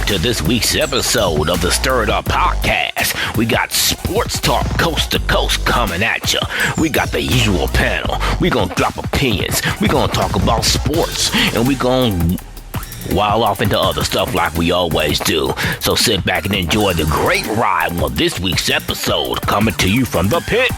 to this week's episode of the Stirred Up Podcast. We got sports talk coast to coast coming at you. We got the usual panel. We gonna drop opinions. We gonna talk about sports. And we gonna wild off into other stuff like we always do. So sit back and enjoy the great ride of this week's episode coming to you from the pit.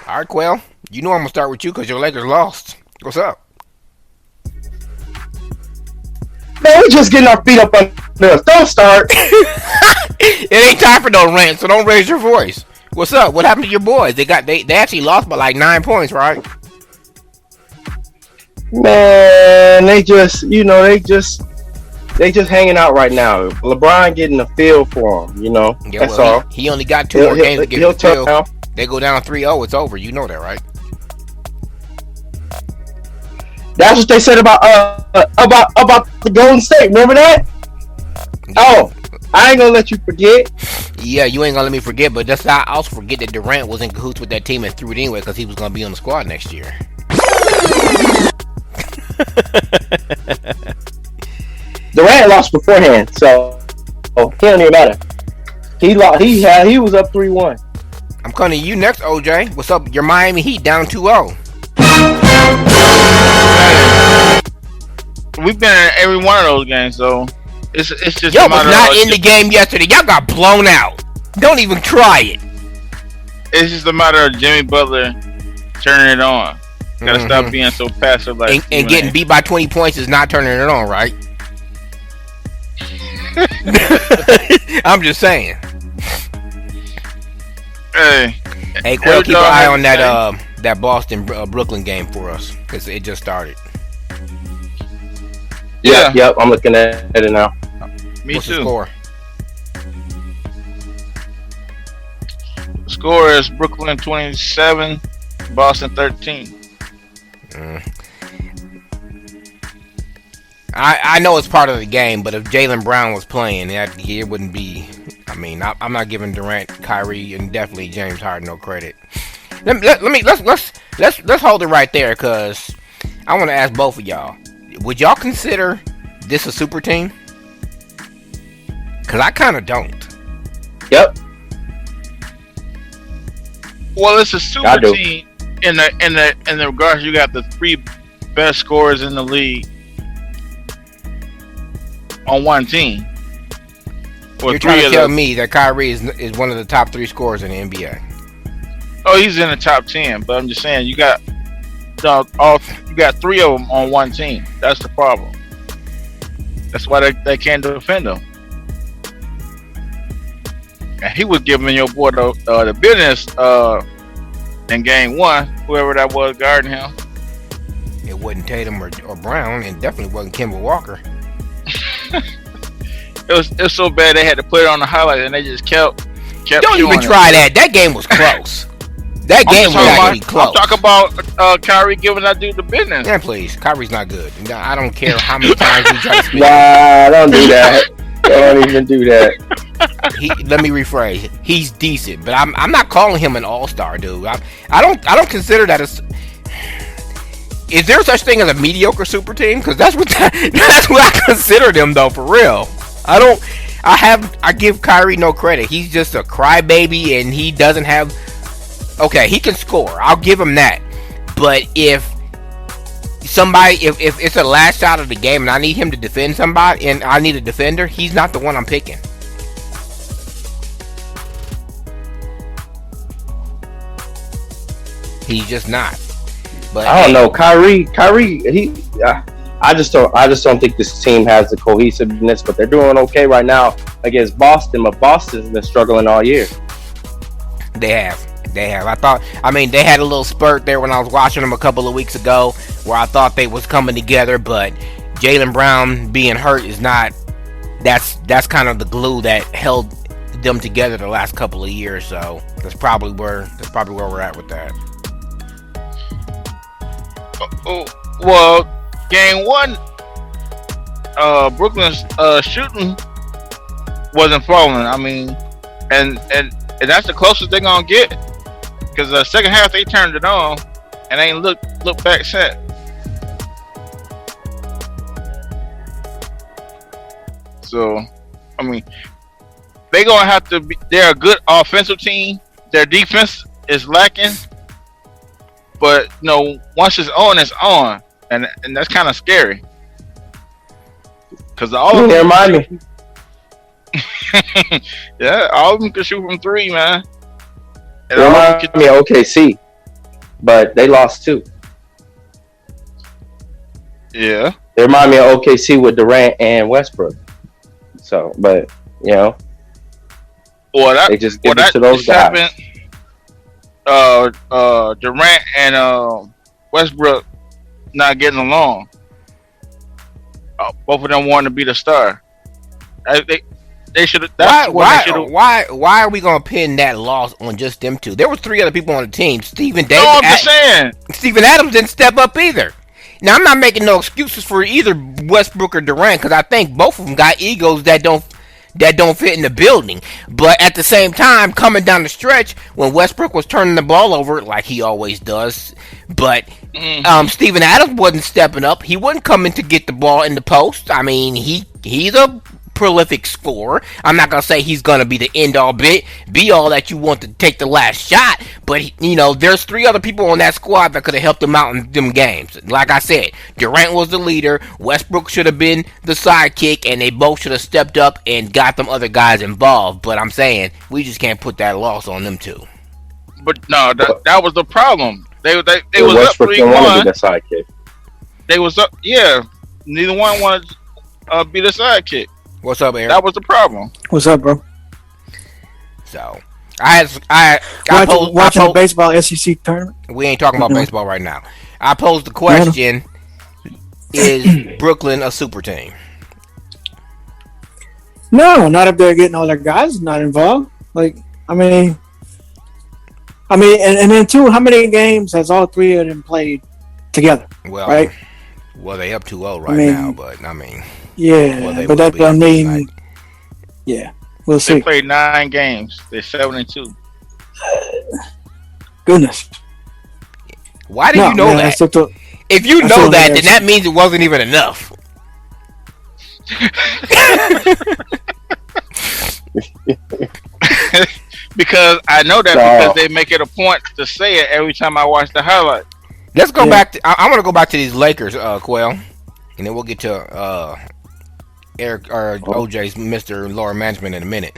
All right, Quell, you know I'm going to start with you because your Lakers lost. What's up? Man, we just getting our feet up on us. Don't start. It ain't time for no rant, so don't raise your voice. What's up? What happened to your boys? They actually lost by like 9 points, right? Man, they just hanging out right now. LeBron getting a feel for them, Yeah, that's well, all. He only got 2 more games to get he'll the feel. turn. They go down 3-0, it's over. You know that, right? That's what they said about the Golden State. Remember that? Yeah. Oh, I ain't gonna let you forget. Yeah, you ain't gonna let me forget, but I also forget that Durant was in cahoots with that team and threw it anyway because he was gonna be on the squad next year. Durant lost beforehand, so he don't even matter. He lost. He was up 3-1. I'm coming to you next, OJ. What's up? Your Miami Heat down 2-0. We've been in every one of those games, so it's just. Y'all was not in the game yesterday. Y'all got blown out. Don't even try it. It's just a matter of Jimmy Butler turning it on. Gotta stop being so passive, like and getting beat by 20 points is not turning it on, right? I'm just saying. Hey, Quail, keep an eye on that Boston Brooklyn game for us because it just started. Yeah. Yep. I'm looking at it now. Me What's too. the score? The score is Brooklyn 27, Boston 13. I know it's part of the game, but if Jaylen Brown was playing, it wouldn't be. I mean, I'm not giving Durant, Kyrie, and definitely James Harden no credit. Let's hold it right there, cause I want to ask both of y'all: would y'all consider this a super team? Cause I kind of don't. Yep. Well, it's a super team in the regards you got the 3 best scorers in the league on one team. You're trying to tell me that Kyrie is one of the top 3 scorers in the NBA. Oh, he's in the top 10, but I'm just saying you got 3 of them on one team. That's the problem. That's why they can't defend him. And he was giving your boy the business in game 1, whoever that was guarding him. It wasn't Tatum or Brown, and definitely wasn't Kemba Walker. It was so bad they had to put it on the highlight, and they just kept. Don't even try that. That game was close. That game was actually close. I'm talking about Kyrie giving that dude the business. Yeah, please. Kyrie's not good. I don't care how many times we try to speak. Wow, don't do that. Don't even do that. Let me rephrase. He's decent, but I'm not calling him an all-star, dude. I don't consider that as. Is there such thing as a mediocre super team? Because that's what I consider them, though, for real. I give Kyrie no credit. He's just a crybaby, and he doesn't have. Okay, he can score. I'll give him that. But if it's a last shot of the game, and I need him to defend somebody, and I need a defender, he's not the one I'm picking. He's just not. But I don't know, Kyrie. I just don't think this team has the cohesiveness. But they're doing okay right now against Boston. But Boston's been struggling all year. They have. They had a little spurt there when I was watching them a couple of weeks ago, where I thought they was coming together. But Jaylen Brown being hurt is not. That's kind of the glue that held them together the last couple of years. So that's probably where we're at with that. Well, game 1, Brooklyn's shooting wasn't falling. I mean, and that's the closest they're gonna get. Because the second half they turned it on and ain't look back set. So, I mean, they gonna have to be. They're a good offensive team. Their defense is lacking, but once it's on, and that's kind of scary. Because all of them, remind me. yeah, all of them can shoot from three, man. They remind me of OKC, but they lost 2. Yeah, they remind me of OKC with Durant and Westbrook. So, but they just give it to those guys. Durant and Westbrook not getting along. Both of them wanting to be the star. They should. Why are we gonna pin that loss on just them two? There were 3 other people on the team. Steven Davis. No, I'm just saying. Steven Adams didn't step up either. Now I'm not making no excuses for either Westbrook or Durant because I think both of them got egos that don't fit in the building. But at the same time, coming down the stretch when Westbrook was turning the ball over like he always does, but Steven Adams wasn't stepping up. He wasn't coming to get the ball in the post. I mean, he's a prolific scorer. I'm not gonna say he's gonna be the end all be all that you want to take the last shot, but there's 3 other people on that squad that could have helped him out in them games. Like I said, Durant was the leader, Westbrook should have been the sidekick, and they both should have stepped up and got them other guys involved. But I'm saying we just can't put that loss on them two. But no, that was the problem. They was Westbrook up 3-1. The sidekick. They was up. Yeah, neither one wanted to be the sidekick. What's up, Aaron? That was the problem. What's up, bro? So, watching the baseball SEC tournament. We ain't talking about baseball right now. I posed the question: is Brooklyn a super team? No, not if they're getting all their guys not involved. And then too, how many games has all 3 of them played together? Well, right? Well, they up 2-0 right now, but yeah, but that's what I mean. Tonight. Yeah, we'll see. They played 9 games. They're 7-2. Goodness. Why did you know that? If you know that, then that means it wasn't even enough. Because I know that because they make it a point to say it every time I watch the highlight. Let's go back to. I want to go back to these Lakers, Quell, and then we'll get to Eric or OJ's Mr. Lower Management in a minute.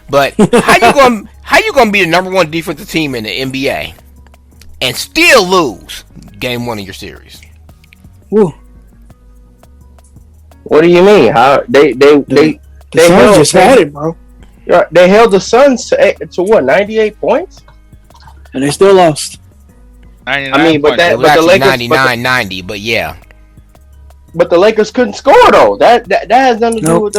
But how you gonna be the number 1 defensive team in the NBA and still lose game 1 of your series? Woo. What do you mean? How they Suns just had it, bro. They held the Suns to what, 98 points, and they still lost. I mean, but it was the Lakers 99-90, but yeah. But the Lakers couldn't score though. That has nothing to do with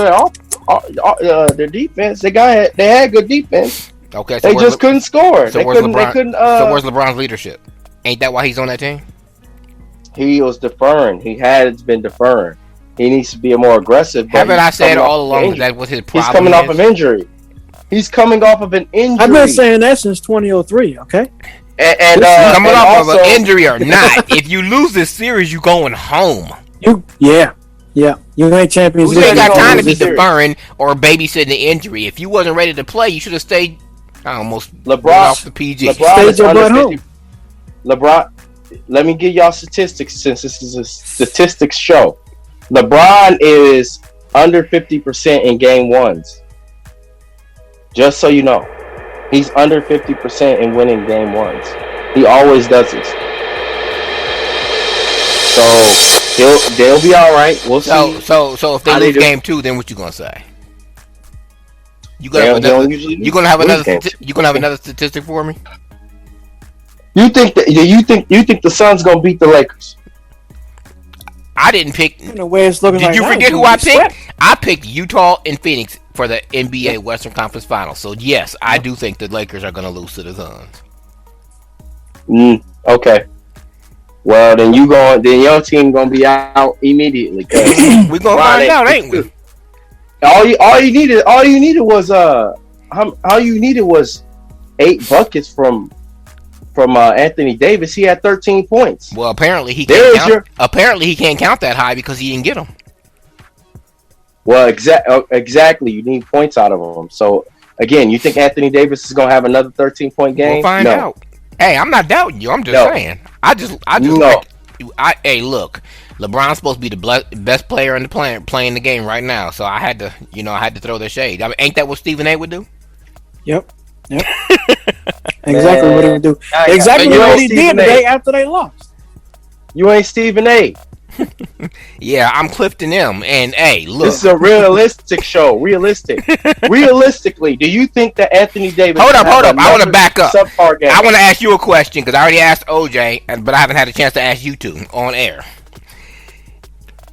their defense. They had good defense. Okay, so they just couldn't score. So where's LeBron's leadership? Ain't that why he's on that team? He was deferring. He has been deferring. He needs to be more aggressive. Haven't I said all along that was his problem? He's coming off of injury. He's coming off of an injury. I've been saying that since 2003. Okay. And coming off of an injury or not, if you lose this series, you going home. You ain't champions. You ain't got time to be deferring or babysitting the injury. If you wasn't ready to play, you should have stayed. I almost off the PG. LeBron, let me give y'all statistics since this is a statistics show. LeBron is under 50% in game 1s. Just so you know, he's under 50% in winning game 1s. He always does this. So they'll be all right. We'll see. So if they lose game 2, then what you gonna say? You gonna have another statistic for me? You think the Suns gonna beat the Lakers? I didn't pick. The way it's looking Did you forget who I picked? I picked Utah and Phoenix for the NBA Western Conference Finals. So yes, I do think the Lakers are gonna lose to the Suns. Okay. Well, then then your team gonna be out immediately. We gonna find out, ain't we? All you needed was all you needed was 8 buckets from Anthony Davis. He had 13 points. Well, apparently he can't count that high because he didn't get them. Well, exactly. You need points out of him. So again, you think Anthony Davis is gonna have another 13-point game? We'll find out. Hey, I'm not doubting you. I'm just saying. I just hey, look, LeBron's supposed to be the best player in the planet playing the game right now. So I had to throw the shade. I mean, ain't that what Stephen A would do? Yep. Exactly what he would do. Exactly what he did the day after they lost. You ain't Stephen A. Yeah, I'm Clifton M. And hey, look, this is a realistic show. Realistically, do you think that Anthony Davis? Hold up. I want to back up. I want to ask you a question because I already asked OJ, but I haven't had a chance to ask you two on air.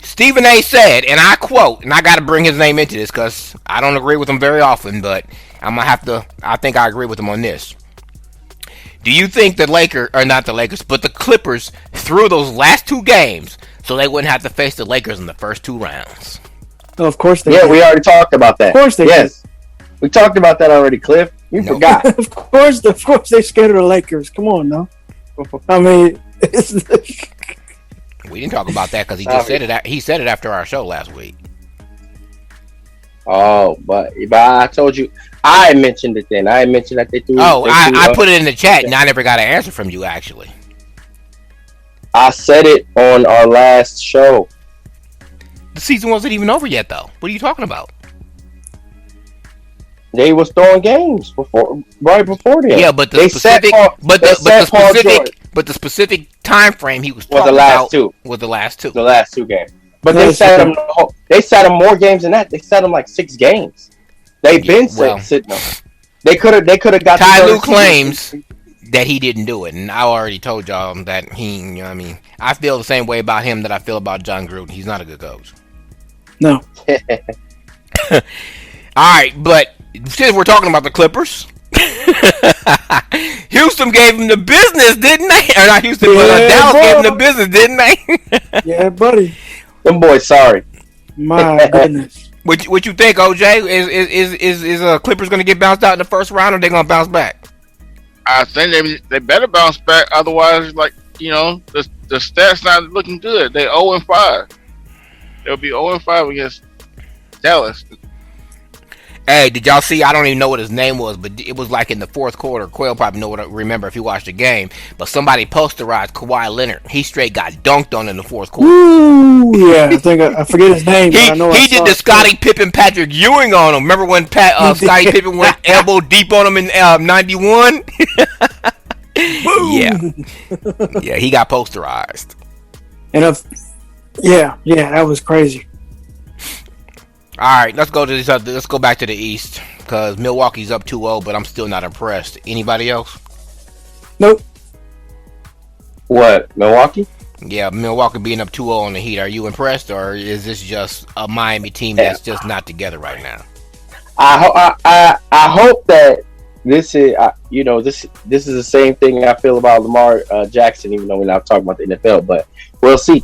Stephen A. said, and I quote, and I got to bring his name into this because I don't agree with him very often, but I'm gonna have to. I think I agree with him on this. Do you think the Clippers threw those last 2 games so they wouldn't have to face the Lakers in the first 2 rounds? Oh, of course they did. We already talked about that. Of course they did. We talked about that already, Cliff. You forgot. Of course they scared of the Lakers. Come on, now. I mean, we didn't talk about that because he just said it. He said it after our show last week. Oh, but I told you. I mentioned it then. I mentioned that they threw. I put it in the chat, and I never got an answer from you. Actually, I said it on our last show. The season wasn't even over yet, though. What are you talking about? They was throwing games right before that. Yeah, but the specific time frame he was talking about was the last two. The last 2 games. But they sat him. They sat him more games than that. They sat him like 6 games. They've been sitting them. They could have got. Ty Lue claims that he didn't do it, and I already told y'all that he. You know what I mean, I feel the same way about him that I feel about John Gruden. He's not a good coach. No. All right, but since we're talking about the Clippers, Houston gave him the business, didn't they? Or not Houston, but Dallas gave him the business, didn't they? Yeah, buddy. Them boys, sorry. My goodness. What you think, OJ? Is Clippers going to get bounced out in the first round, or they going to bounce back? I think they better bounce back. Otherwise, the stats not looking good. They 0-5. They'll be 0-5 against Dallas. Hey, did y'all see? I don't even know what his name was, but it was like in the fourth quarter. Quail probably remember if he watched the game. But somebody posterized Kawhi Leonard. He straight got dunked on in the fourth quarter. Ooh, yeah, I forget his name. He did the Scottie it. Pippen Patrick Ewing on him. Remember when Scottie Pippen went elbow deep on him in '91? Yeah, he got posterized. And that was crazy. All right, let's go to this. Let's go back to the East because Milwaukee's up 2-0, but I'm still not impressed. Anybody else? Nope. What, Milwaukee? Yeah, Milwaukee being up 2-0 on the Heat. Are you impressed, or is this just a Miami team that's just not together right now? I hope that this is this is the same thing I feel about Lamar Jackson, even though we're not talking about the NFL, but we'll see.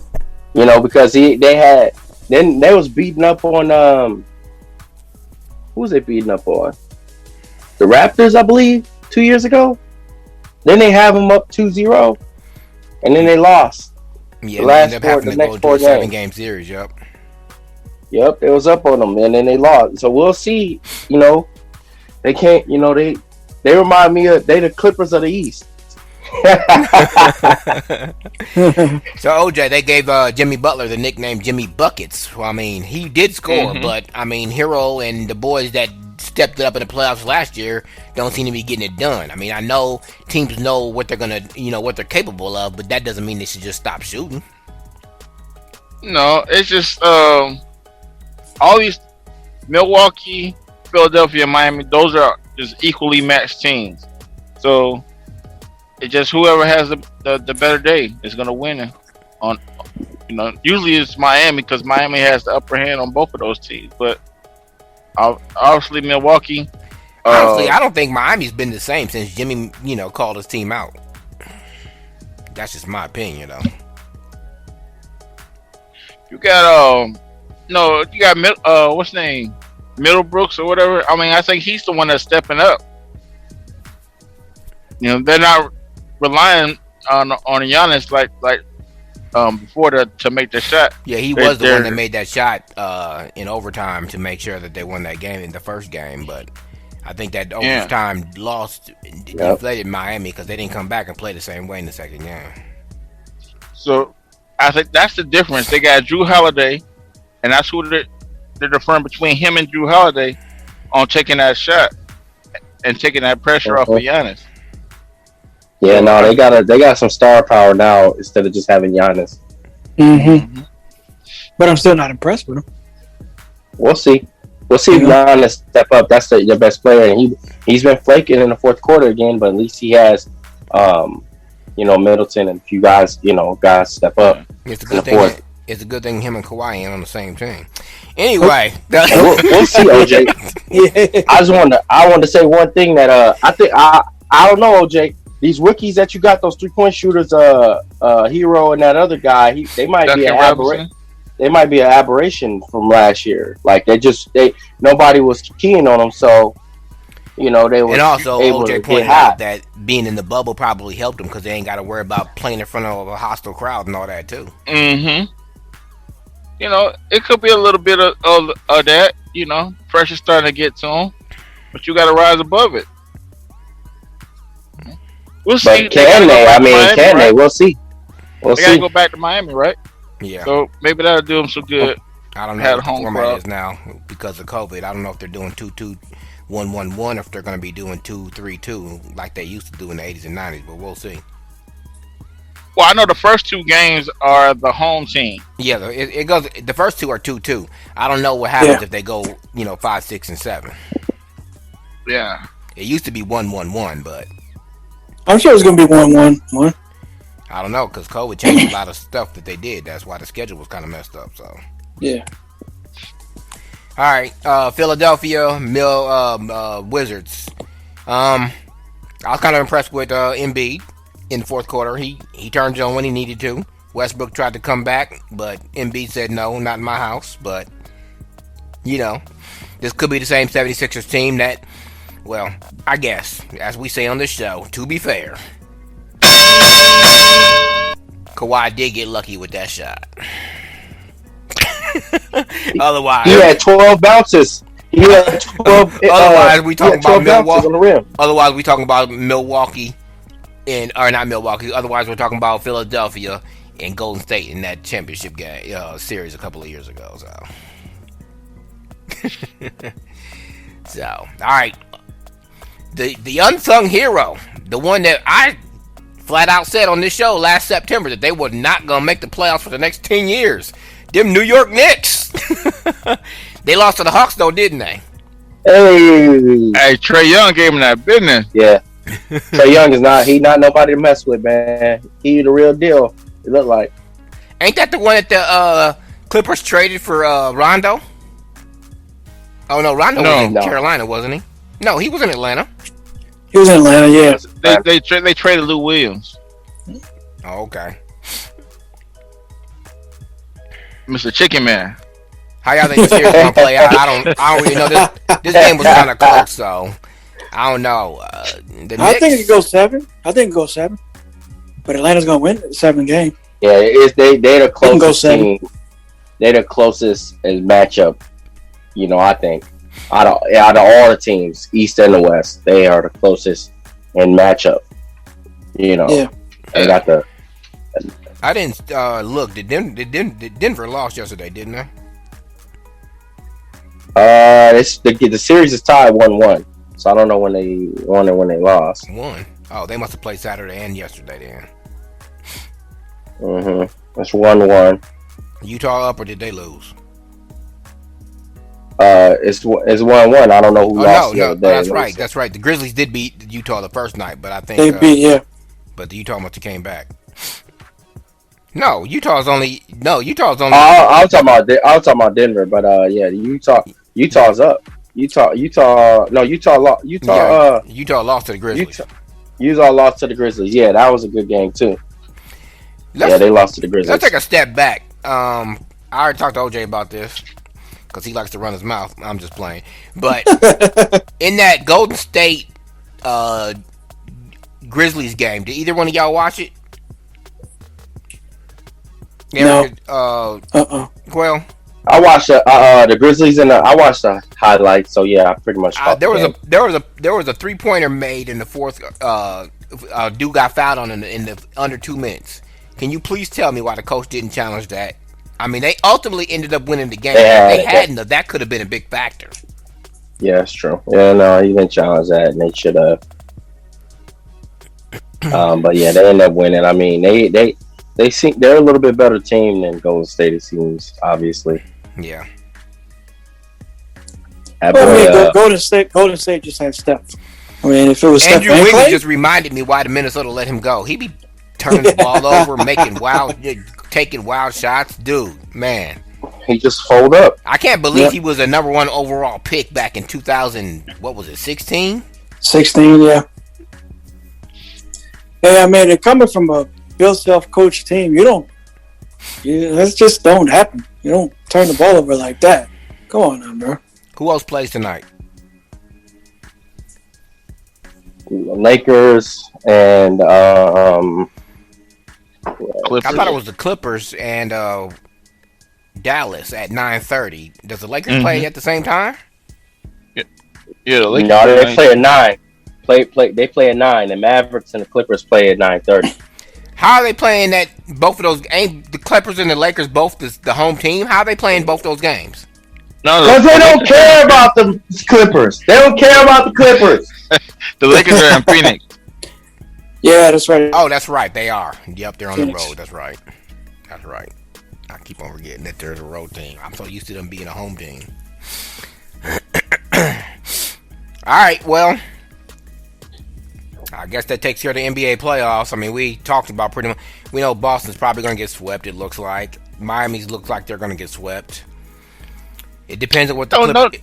Because they was beating up on who was they beating up on? The Raptors, I believe, 2 years ago. Then they have them up 2-0, and then they lost. Yeah, they ended up having to go to a 7-game series. Yep, it was up on them, and then they lost. So we'll see. They can't. They remind me of the Clippers of the East. So OJ, they gave Jimmy Butler the nickname Jimmy Buckets. Well, I mean, he did score, but I mean, Hero and the boys that stepped it up in the playoffs last year don't seem to be getting it done. I mean, I know teams know what they're gonna, what they're capable of, but that doesn't mean they should just stop shooting. No, it's just all these Milwaukee, Philadelphia, Miami. Those are just equally matched teams. So it's just whoever has the better day is going to win. Usually it's Miami because Miami has the upper hand on both of those teams. But obviously Milwaukee. Honestly, I don't think Miami's been the same since Jimmy, called his team out. That's just my opinion, though. You got no, you got what's his name, Middlebrooks or whatever. I mean, I think he's the one that's stepping up. You know, they're not relying on Giannis like before to make the shot. Yeah, he was the one that made that shot in overtime to make sure that they won that game in the first game. But I think that overtime loss deflated Miami because they didn't come back and play the same way in the second game. So I think that's the difference. They got Drew Holiday, and that's who they're deferring between him and Drew Holiday on taking that shot and taking that pressure off of Giannis. Yeah, no, they got some star power now instead of just having Giannis. Mm-hmm. But I'm still not impressed with him. We'll see. We'll see if Giannis step up. That's the best player, and he's been flaking in the fourth quarter again. But at least he has, Middleton and a few guys, guys step up. It's a good thing. It's a good thing him and Kawhi ain't on the same team. Anyway, we'll see, OJ. I wanted to say one thing that I don't know, OJ. These rookies that you got, those 3-point shooters, Hero and that other guy, they might be an aberration. They might be an aberration from last year. Like nobody was keen on them, so they were. And also, able OJ to pointed get hot. out that being in the bubble probably helped them because they ain't got to worry about playing in front of a hostile crowd and all that too. Mm-hmm. It could be a little bit of that. Pressure's starting to get to them, but you got to rise above it. We'll see. But can they? I mean, can they? We'll see. They gotta go back to Miami, right? Yeah. So maybe that'll do them some good. I don't know what the format is now because of COVID. I don't know if they're doing 2-2-1-1-1 or if they're going to be doing 2-3-2 like they used to do in the 80s and 90s, but we'll see. Well, I know the first two games are the home team. Yeah, it goes. The first two are 2-2. I don't know what happens if they go, 5, 6, and 7. Yeah. It used to be 1-1-1, but I'm sure it's going to be 1-1-1. I don't know because COVID changed a lot of stuff that they did. That's why the schedule was kind of messed up. So yeah. All right, Philadelphia Wizards. I was kind of impressed with Embiid in the fourth quarter. He turned on when he needed to. Westbrook tried to come back, but Embiid said no, not in my house. But this could be the same 76ers team that, well, I guess as we say on this show, to be fair, Kawhi did get lucky with that shot. Otherwise, he had 12 bounces. He had 12. Otherwise, we talking about Milwaukee on the rim. Otherwise, we talking about Milwaukee, or not Milwaukee. Otherwise, we're talking about Philadelphia and Golden State in that championship game series a couple of years ago. So, all right, the unsung hero, the one that I flat out said on this show last September that they were not gonna make the playoffs for the next 10 years. Them New York Knicks. They lost to the Hawks though, didn't they? Hey, Trae Young gave him that business. Yeah. Trae Young is not nobody to mess with, man. He the real deal. It looked like. Ain't that the one that the Clippers traded for Rondo? Oh no, Rondo was in Carolina, wasn't he? No, he was in Atlanta. He was in Atlanta, yeah. They traded Lou Williams. Oh, okay. Mr. Chicken Man. How y'all think the series gonna play out? I don't really know. This game was kind of close, so I don't know. I think it goes 7. But Atlanta's gonna win 7 games. Yeah, they're the closest team. They're the closest in matchup. I think out of all the teams, East and the West, they are the closest in matchup. Yeah. They got the. I didn't look. Did Denver lost yesterday, didn't they? The series is tied 1-1, so I don't know when they won and when they lost. Won. Oh, they must have played Saturday and yesterday then. It's 1-1. Utah up or did they lose? It's 1-1. I don't know who lost. No, that's right. That's right. The Grizzlies did beat Utah the first night, but I think they beat. Yeah. But the Utah must have came back. No, Utah's only. I was talking about Denver, but Utah's up. Utah lost. Utah lost to the Grizzlies. Utah lost to the Grizzlies. Yeah, that was a good game too. Yeah, they lost to the Grizzlies. Let's take a step back. I already talked to OJ about this because he likes to run his mouth. I'm just playing. But in that Golden State Grizzlies game, did either one of y'all watch it? No. Well, I watched the Grizzlies and I watched the highlights. So yeah, I pretty much. there was a 3-pointer made in the fourth. Dude got fouled on in the under 2 minutes. Can you please tell me why the coach didn't challenge that? I mean, they ultimately ended up winning the game. If they hadn't, that could have been a big factor. Yeah, it's true. Yeah, no, he didn't challenge that, and they should have. But yeah, they ended up winning. I mean, they seem they're a little bit better team than Golden State. It seems obviously. Yeah. Golden State just had Steph. I mean, if it was Andrew Steph Wiggins just reminded me why the Minnesota let him go. He be turning the ball over, taking wild shots, dude. Man, he just fold up. I can't believe he was a number 1 overall pick back in 2000. What was it? 16. 16, yeah. Yeah, I mean, it coming from a Bill Self-coached team, that just don't happen. You don't turn the ball over like that. Come on now, bro. Who else plays tonight? Lakers and Clippers. I thought it was the Clippers and Dallas at 9:30. Does the Lakers play at the same time? Yeah, the Lakers. No, they play at 9. They play at 9. The Mavericks and the Clippers play at 9:30. How are they playing that? Both of those ain't the Clippers and the Lakers both the home team? How are they playing both those games? No, because they don't care about the Clippers. They don't care about the Clippers. The Lakers are in Phoenix. Yeah, that's right. Oh, that's right. They are. Yep, they're on the road. That's right. That's right. I keep on forgetting that there's a road team. I'm so used to them being a home team. All right, well, I guess that takes care of the NBA playoffs. I mean, we talked about pretty much. We know Boston's probably going to get swept, it looks like. Miami's looks like they're going to get swept. It depends on what the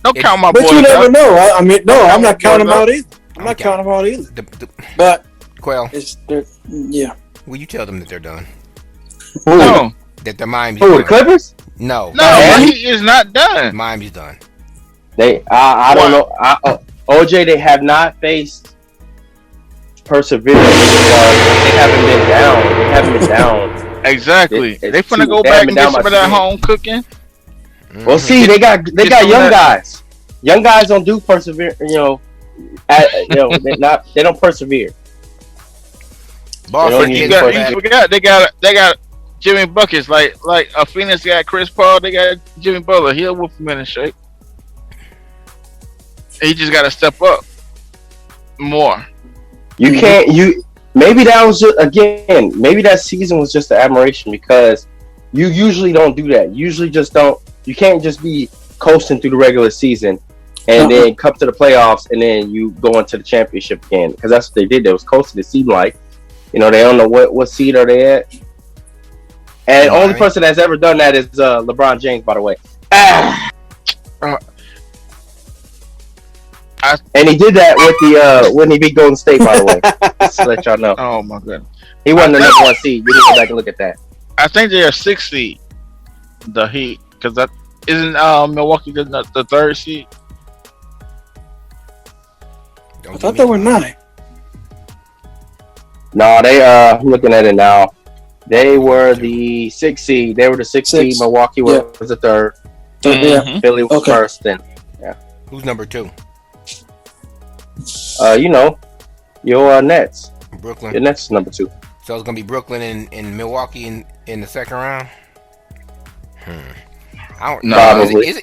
don't count my boys. But you never know. I mean, no, I'm not counting them out either. I'm not counting them out either. But Quell, yeah. Will you tell them that they're done? No. That the Miami's Who, done. the Clippers? No, he is not done. Miami's done. I don't know. OJ, they have not faced perseverance. They haven't been down. They haven't been down. Exactly. They finna go back and get some of that home cooking. Well, see, they got young guys. Young guys don't do persevere. They don't persevere. Boston, you forgot they got Jimmy buckets like a Phoenix got Chris Paul. They got Jimmy Butler. He'll whoop him in a shake. He just got to step up more. You can't. Maybe that was just, again. Maybe that season was just an admiration because you usually don't do that. You usually just don't. You can't just be coasting through the regular season and then come to the playoffs and then you go into the championship again because that's what they did. They was coasting. It seemed like, they don't know what seed are they at. And only person that's ever done that is LeBron James, by the way. And he did that with the when he beat Golden State, by the way. Just to let y'all know. Oh my goodness. He wasn't the number 1 seed. You need to go back and look at that. I think they're 6th seed. The Heat, because that isn't Milwaukee the 3rd seed. I thought they were 9. No, they I'm looking at it now. They were the 6th seed. They were the 6th seed. Milwaukee was the 3rd. Yeah. Philly was 1st. Then who's number 2? Your Nets. Brooklyn. Your Nets is number 2. So it's gonna be Brooklyn and Milwaukee in the second round. I don't know.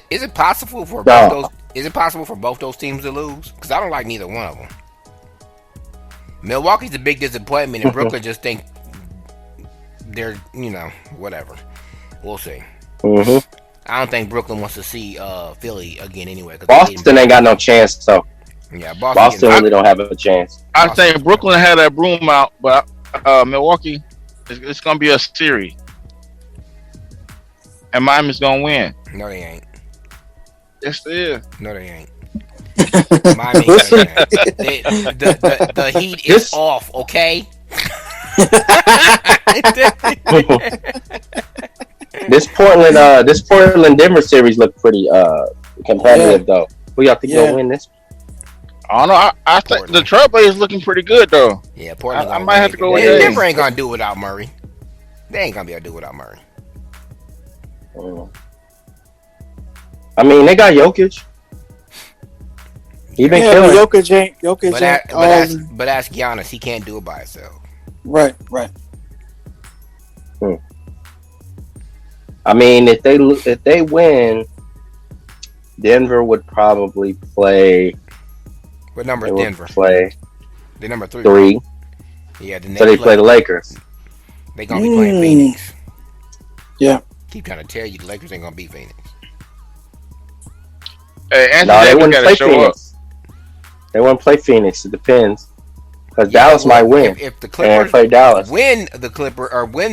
Is it possible for both those? Is it possible for both those teams to lose? Because I don't like neither one of them. Milwaukee's a big disappointment, and Brooklyn just think they're whatever. We'll see. Mm-hmm. I don't think Brooklyn wants to see Philly again anyway. Boston ain't got no chance, so. Yeah, Boston really don't have a chance. I think Brooklyn had that broom out, but Milwaukee, it's going to be a series. And Miami's going to win. No, they ain't. Yes, they is. No, they ain't. Miami, the heat is off, okay? This Portland Denver series looked pretty competitive though. Who y'all think gonna win this? I don't know. I think the Trailblazers looking pretty good though. Yeah, Portland. I might have to go with Denver ain't gonna do it without Murray. They ain't gonna be able to do it without Murray. I mean, they got Jokic. He been killing. Jokic. But ask Giannis. He can't do it by himself. Right. I mean, if they win, Denver would probably play. What number is Denver? Play. They're number 3. 3. Yeah. So they play the Lakers. They gonna be playing Phoenix. Yeah. Keep trying to tell you the Lakers ain't gonna beat Phoenix. Hey, no, they wouldn't play Phoenix. They wouldn't play Phoenix. It depends. Because Dallas might win. If the Clippers play Dallas. win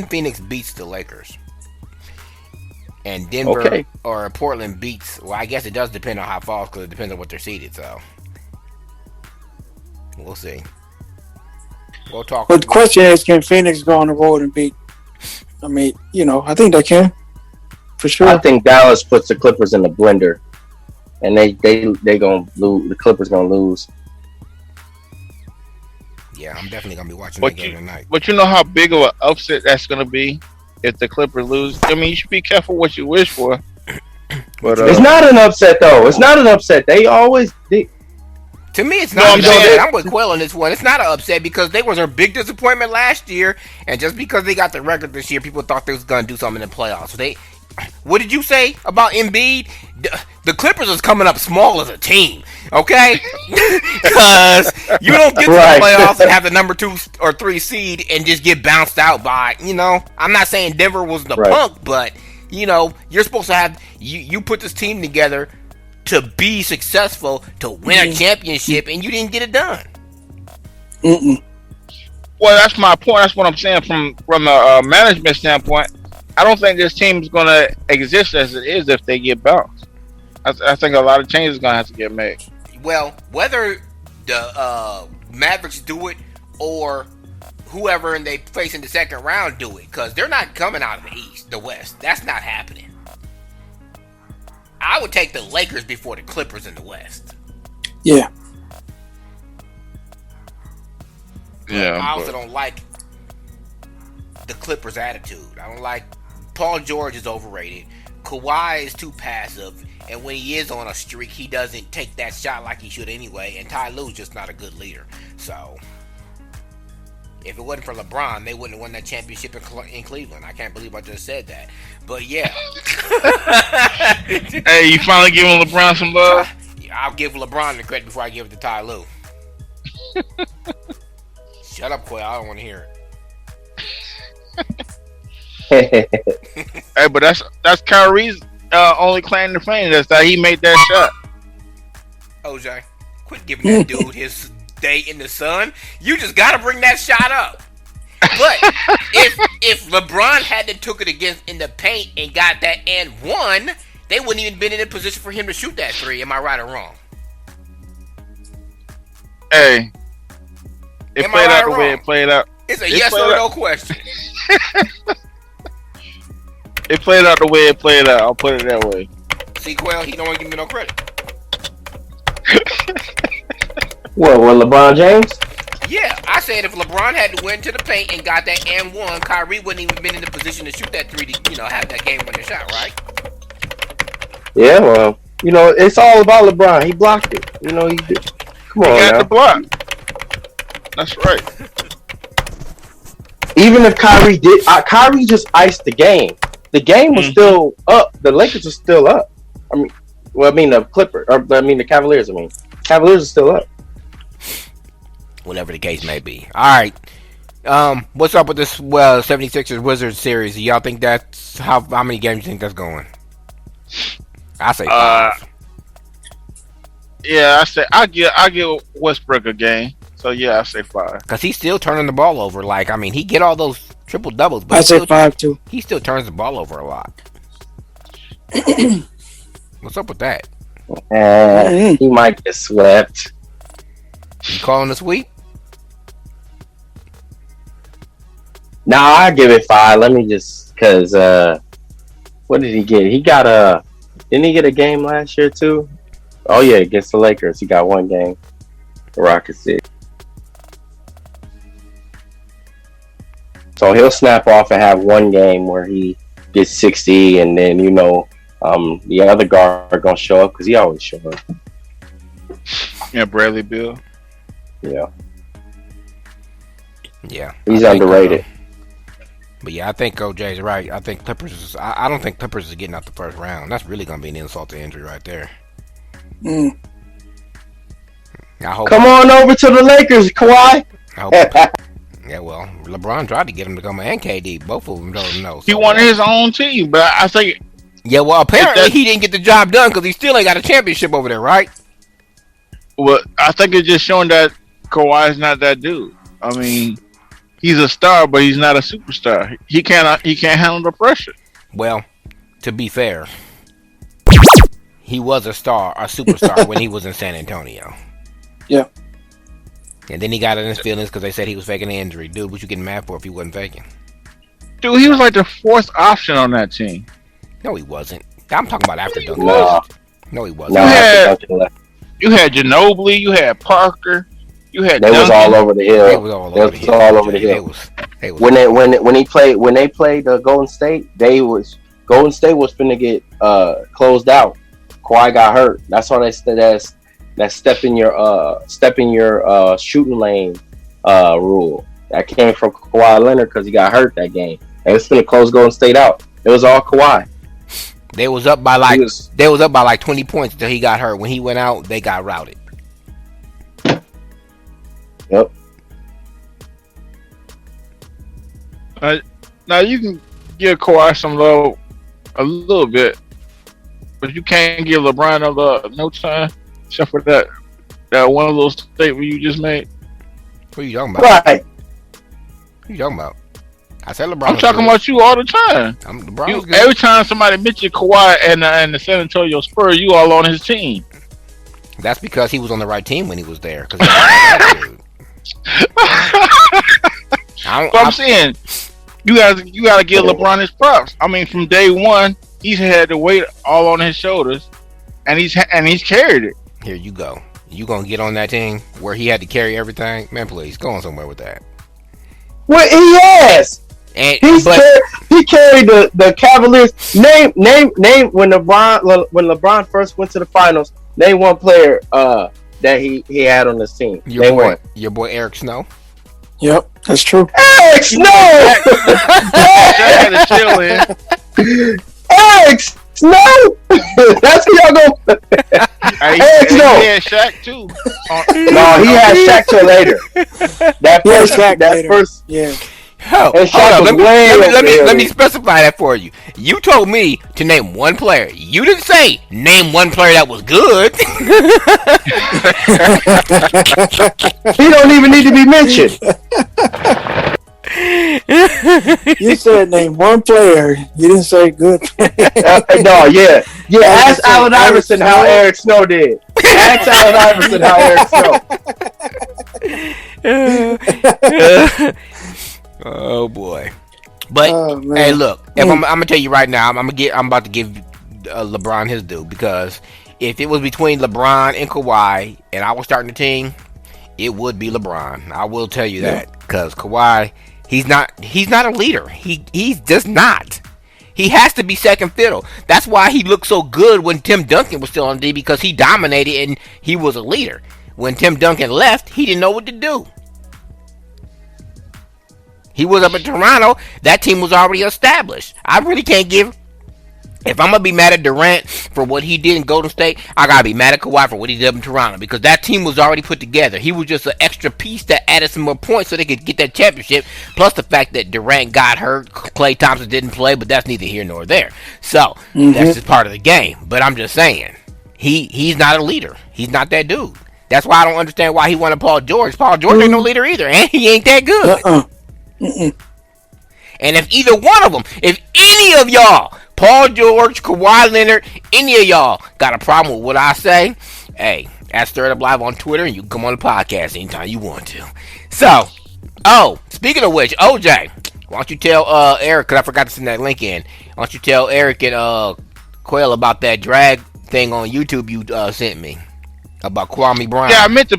Phoenix beats the Lakers, and Denver or Portland beats, well, I guess it does depend on how it falls because it depends on what they're seeded. So we'll see. We'll talk. But the question is, can Phoenix go on the road and beat? I mean, I think they can, for sure. I think Dallas puts the Clippers in the blender, and they gonna lose. The Clippers gonna lose. Yeah, I'm definitely gonna be watching that game tonight. But you know how big of an upset that's gonna be if the Clippers lose. I mean, you should be careful what you wish for. But it's not an upset though. It's not an upset. To me, it's not. I'm with Quill on this one. It's not an upset because they was a big disappointment last year, and just because they got the record this year, people thought they was gonna do something in the playoffs. So what did you say about Embiid? The Clippers is coming up small as a team, okay? Because you don't get to the playoffs and have the number 2 or 3 seed and just get bounced out by, I'm not saying Denver was the punk, but, you're supposed to have, you put this team together to be successful, to win a championship, and you didn't get it done. Mm-mm. Well, that's my point. That's what I'm saying from a management standpoint. I don't think this team is going to exist as it is if they get bounced. I think a lot of changes are going to have to get made. Well, whether the Mavericks do it or whoever and they face in the second round do it, because they're not coming out of the West. That's not happening. I would take the Lakers before the Clippers in the West. Yeah. Yeah. I also don't like the Clippers' attitude. I don't like Paul George is overrated. Kawhi is too passive, and when he is on a streak, he doesn't take that shot like he should anyway. And Ty Lue's just not a good leader. So, if it wasn't for LeBron, they wouldn't have won that championship in Cleveland. I can't believe I just said that. But yeah. Hey, you finally giving LeBron some love? I'll give LeBron the credit before I give it to Ty Lue. Shut up, Quay. I don't want to hear it. Hey, but that's Kyrie's only claim to fame. That's that he made that shot. OJ, quit giving that dude his day in the sun. You just gotta bring that shot up. But if LeBron hadn't took it in the paint and got that and won, they wouldn't even been in a position for him to shoot that 3. Am I right or wrong? Hey, it played out the way it played out. It's a yes or no question. It played out the way it played out. I'll put it that way. See, Quail, he don't want to give me no credit. What, LeBron James? Yeah, I said if LeBron had to win to the paint and got that and won, Kyrie wouldn't even been in the position to shoot that 3 to, have that game-winning shot, right? Yeah, well, it's all about LeBron. He blocked it. He did. Come on, he got now. the block. That's right. Even if Kyrie did, Kyrie just iced the game. The game was still up. The Lakers are still up. The Cavaliers. Cavaliers are still up. Whatever the case may be. All right. What's up with this 76ers Wizards series? Do y'all think that's how many games do you think that's going? I say 5. Yeah, I give Westbrook a game. So yeah, I say 5. Because he's still turning the ball over. He get all those triple doubles, but I say 5 too. He still turns the ball over a lot. What's up with that? He might get swept. You calling a sweep? Nah, I give it 5. Let me just because what did he get? He got didn't he get a game last year too? Oh yeah, against the Lakers, he got one game. The Rockets did. So he'll snap off and have one game where he gets 60, and then the other guard gonna show up because he always show up. Yeah, Bradley Beal. Yeah, Yeah, he's underrated. But yeah, I think OJ's right. I think Clippers. I don't think Clippers is getting out the first round. That's really gonna be an insult to injury right there. Mm. I hope. Come on over to the Lakers, Kawhi. I hope. Yeah, well, LeBron tried to get him to come, and KD. Both of them don't know. He wanted his own team, but I think. Yeah, well, apparently he didn't get the job done because he still ain't got a championship over there, right? Well, I think it's just showing that Kawhi's not that dude. I mean, he's a star, but he's not a superstar. He can't handle the pressure. Well, to be fair, he was a superstar when he was in San Antonio. Yeah. And then he got in his feelings because they said he was faking an injury. Dude, what you getting mad for if he wasn't faking? Dude, he was like the fourth option on that team. No, he wasn't. I'm talking about after Duncan. No. No, he wasn't. No, You had Ginobili, you had Parker, you had. They was all over the hill. They was all over the hill. They was. When they played Golden State, Golden State was finna get closed out. Kawhi got hurt. That's why that step in your shooting lane rule. That came from Kawhi Leonard because he got hurt that game. They was finna close Golden State out. It was all Kawhi. They was up by like 20 points until he got hurt. When he went out, they got routed. Yep. Now you can give Kawhi some love a little bit, but you can't give LeBron no time, except for that one little statement you just made. What are you talking about? Right. What are you talking about? I said LeBron. I'm talking about you all the time. Every time somebody mentions Kawhi and the San Antonio Spurs, you all on his team. That's because he was on the right team when he was there. I'm saying you got to give LeBron his props. I mean, from day one, he's had the weight all on his shoulders, and he's carried it. Here you go. You gonna get on that team where he had to carry everything? Man, please go on somewhere with that. Well, he has. He carried the Cavaliers. Name when LeBron first went to the finals. Name one player that he had on this team. Your boy Eric Snow. Yep, that's true. Eric Snow. Eric Snow. That's who y'all go. Eric Snow. He had Shaq too. No, he had Shaq till later. That first. Yeah. Oh, hold on. Let me specify that for you. You told me to name one player. You didn't say name one player that was good. He don't even need to be mentioned. You said name one player. You didn't say good. No, yeah. Ask Allen Iverson how Eric Snow did. Ask Allen Iverson how Eric Snow. Oh boy! But hey, look. If I'm gonna tell you right now, I'm about to give LeBron his due, because if it was between LeBron and Kawhi, and I was starting the team, it would be LeBron. I will tell you that, because Kawhi, he's not a leader. He's just not. He has to be second fiddle. That's why he looked so good when Tim Duncan was still on D, because he dominated and he was a leader. When Tim Duncan left, he didn't know what to do. He was up in Toronto. That team was already established. I really can't give. If I'm going to be mad at Durant for what he did in Golden State, I got to be mad at Kawhi for what he did up in Toronto, because that team was already put together. He was just an extra piece that added some more points so they could get that championship. Plus the fact that Durant got hurt. Klay Thompson didn't play, but that's neither here nor there. So that's just part of the game. But I'm just saying, he's not a leader. He's not that dude. That's why I don't understand why he wanted Paul George. Paul George ain't no leader either, and he ain't that good. And if either one of them, if any of y'all, Paul George, Kawhi Leonard, any of y'all got a problem with what I say, hey, ask Stir It Up Live on Twitter, and you can come on the podcast anytime you want to. So, speaking of which, OJ, Why don't you tell Eric? Because I forgot to send that link in. Why don't you tell Eric and Quail about that drag thing on YouTube you sent me about Kwame Brown? Yeah, I meant to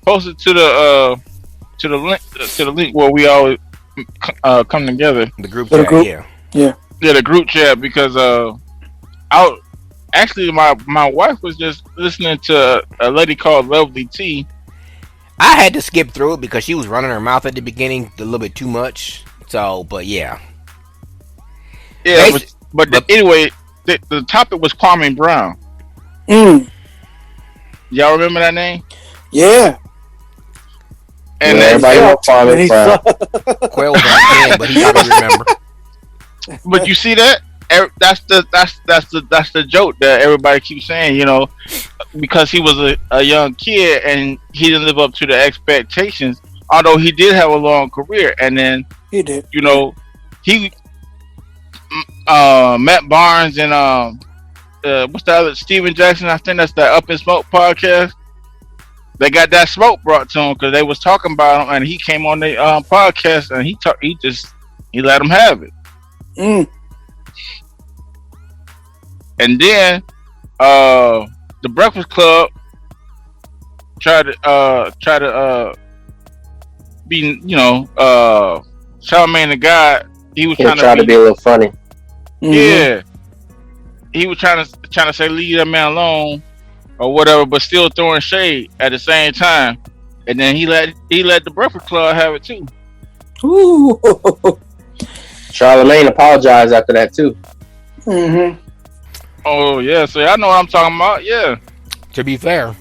post it to the link where we always come together. The group The chat, group? yeah. Yeah, the group chat, because actually my wife was just listening to a lady called Lovely T. I had to skip through it because she was running her mouth at the beginning a little bit too much. So, but yeah. Yeah, but anyway, the topic was Kwame Brown. Y'all remember that name? Yeah. And Yeah, everybody know Kwame Brown. Quail was on 10, but he probably remember. But you see that? That's the joke that everybody keeps saying, because he was a young kid and he didn't live up to the expectations, although he did have a long career. And then He did. he Matt Barnes and what's the other, Steven Jackson, I think that's the Up in Smoke podcast. They got that smoke brought to him because they was talking about him, and he came on the podcast and he let him have it. And then the Breakfast Club tried to be, Charlamagne the God. He was trying to be a little funny. Yeah, he was trying to say leave that man alone or whatever, but still throwing shade at the same time. And then he let the Breakfast Club have it too. Ooh. Charlamagne apologized after that too. Oh yeah, so y'all know what I'm talking about. Yeah. To be fair,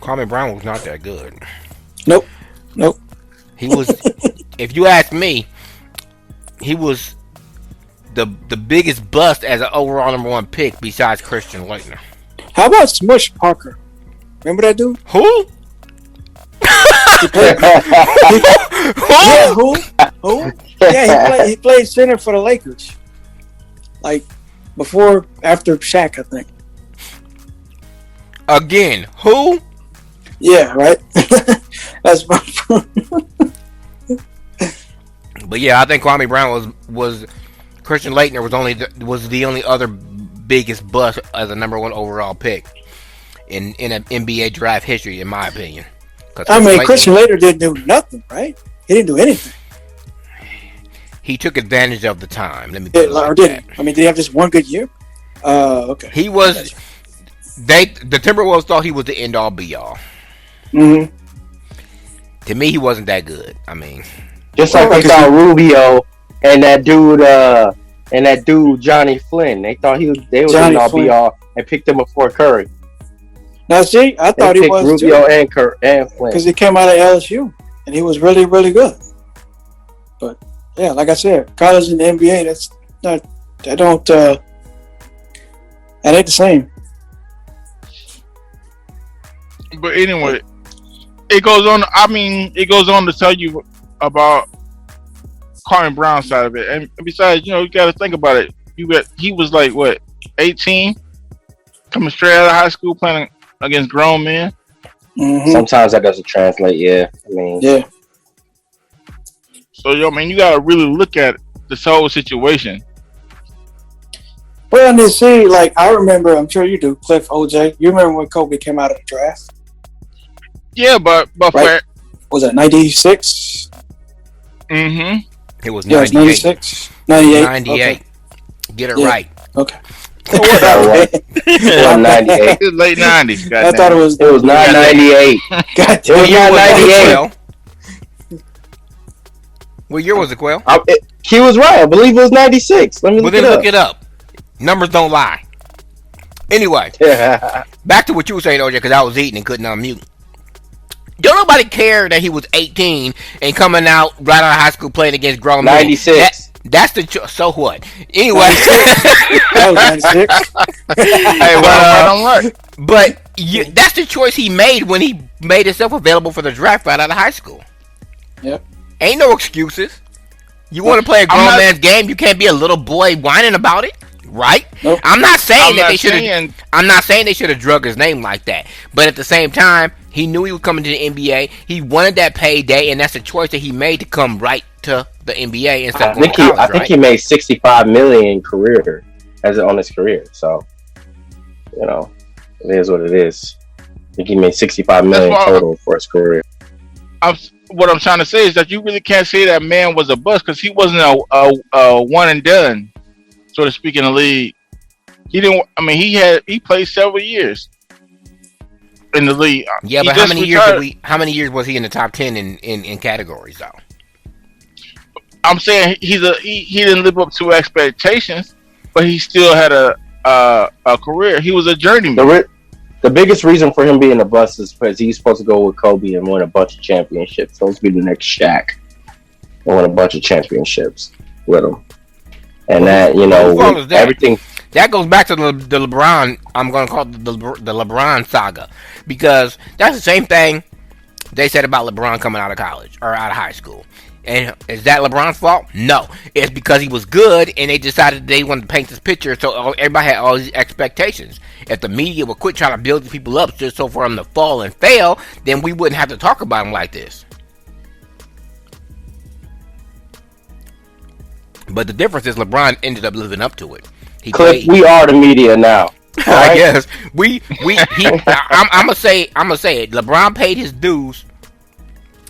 Kwame Brown was not that good. Nope. He was, if you ask me, he was the biggest bust as an overall number 1 pick besides Christian Laettner. How about Smush Parker? Remember that dude? Who? Yeah, who? Yeah, he played center for the Lakers. Like after Shaq, I think. Again, who? Yeah, right. That's my But yeah, I think Kwame Brown was Christian Laettner was the only other biggest bust as a number 1 overall pick in an NBA draft history, in my opinion. Christian Laettner didn't do nothing, right? He didn't do anything. He took advantage of the time. Let me put it like did that. did he have just one good year? Okay. He was. The Timberwolves thought he was the end all be all. Mm-hmm. To me, he wasn't that good. I mean, just like they thought Rubio and that dude Johnny Flynn. They thought they was an all be all and picked him before Curry. Now see, I thought he was Rubio too, and Curry and Flynn because he came out of LSU and he was really, really good. But yeah, like I said, college and the NBA, that's not. I don't. That ain't the same. But anyway, it goes on. It goes on to tell you about Kwame Brown's side of it, and besides, you got to think about it. He was like what, 18, coming straight out of high school, playing against grown men. Mm-hmm. Sometimes that doesn't translate. Yeah, yeah. So you got to really look at this whole situation. Well, and then see, like I remember, I'm sure you do, Cliff, OJ. You remember when Kobe came out of the draft? Yeah, but right? Was that 96? Mm-hmm. It was 98. Yeah, it was 96? 98. 98. Okay. Get it right. Okay. Well, 98. Late 90s. I thought it was 998. God It was 998. What year was it, Quail? He was right. I believe it was 96. Let me look it up. Numbers don't lie. Anyway, back to what you were saying, OJ, because I was eating and couldn't unmute. Don't nobody care that he was 18 and coming out right out of high school playing against grown men. 96. That's the so what? Anyway, that was 96. Hey, well, right. But that's the choice he made when he made himself available for the draft right out of high school. Yep. Ain't no excuses. You want to play a grown man's game, you can't be a little boy whining about it, right? Nope. I'm not saying they should have. I'm not saying they should have drug his name like that. But at the same time, he knew he was coming to the NBA. He wanted that payday, and that's a choice that he made to come right to the NBA instead I of going think to he, college, I think right? he made 65 million career on his career. So, it is what it is. I think he made 65 That's million why total for his career. what I'm trying to say is that you really can't say that man was a bust because he wasn't a one and done, so to speak, in the league. He didn't. I mean, he played several years in the league. Yeah, He but how just many years retired. How many years was he in the top 10 in categories though? I'm saying he didn't live up to expectations, but he still had a career. He was a journeyman. The biggest reason for him being a bust is because he's supposed to go with Kobe and win a bunch of championships. Supposed to be the next Shaq and win a bunch of championships with him. And that, that? everything. That goes back to the LeBron. I'm going to call it the LeBron saga, because that's the same thing they said about LeBron coming out of college or out of high school. And is that LeBron's fault? No. It's because he was good and they decided they wanted to paint this picture, so everybody had all these expectations. If the media would quit trying to build these people up just so for them to fall and fail, then we wouldn't have to talk about them like this. But the difference is LeBron ended up living up to it. Cliff, we are the media now. I guess I'm gonna say it. LeBron paid his dues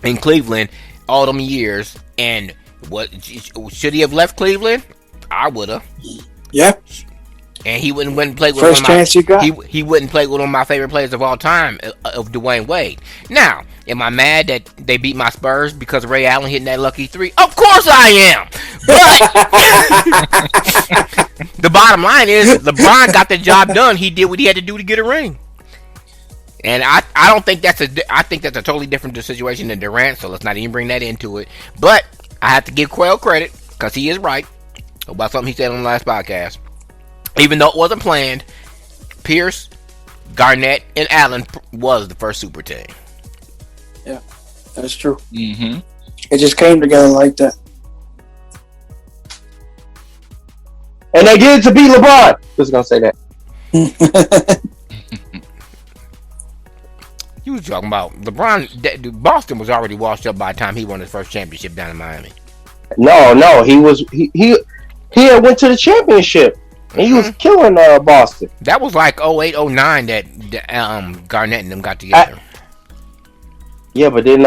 in Cleveland all them years, and what should he have left Cleveland? I would have. Yeah. And he wouldn't play with first chance you got. He wouldn't play with one of my favorite players of all time, of Dwayne Wade. Now, am I mad that they beat my Spurs because Ray Allen hitting that lucky three? Of course I am. But the bottom line is LeBron got the job done. He did what he had to do to get a ring. And I don't think I think that's a totally different situation than Durant, so let's not even bring that into it. But I have to give Quayle credit because he is right about something he said on the last podcast. Even though it wasn't planned, Pierce, Garnett, and Allen was the first super team. Yeah, that's true. Mm-hmm. It just came together like that. And they did to beat LeBron. Who's gonna say that? You was talking about LeBron. Boston was already washed up by the time he won his first championship down in Miami. No, he had went to the championship. And he was killing Boston. That was like 08, 09 that Garnett and them got together. But then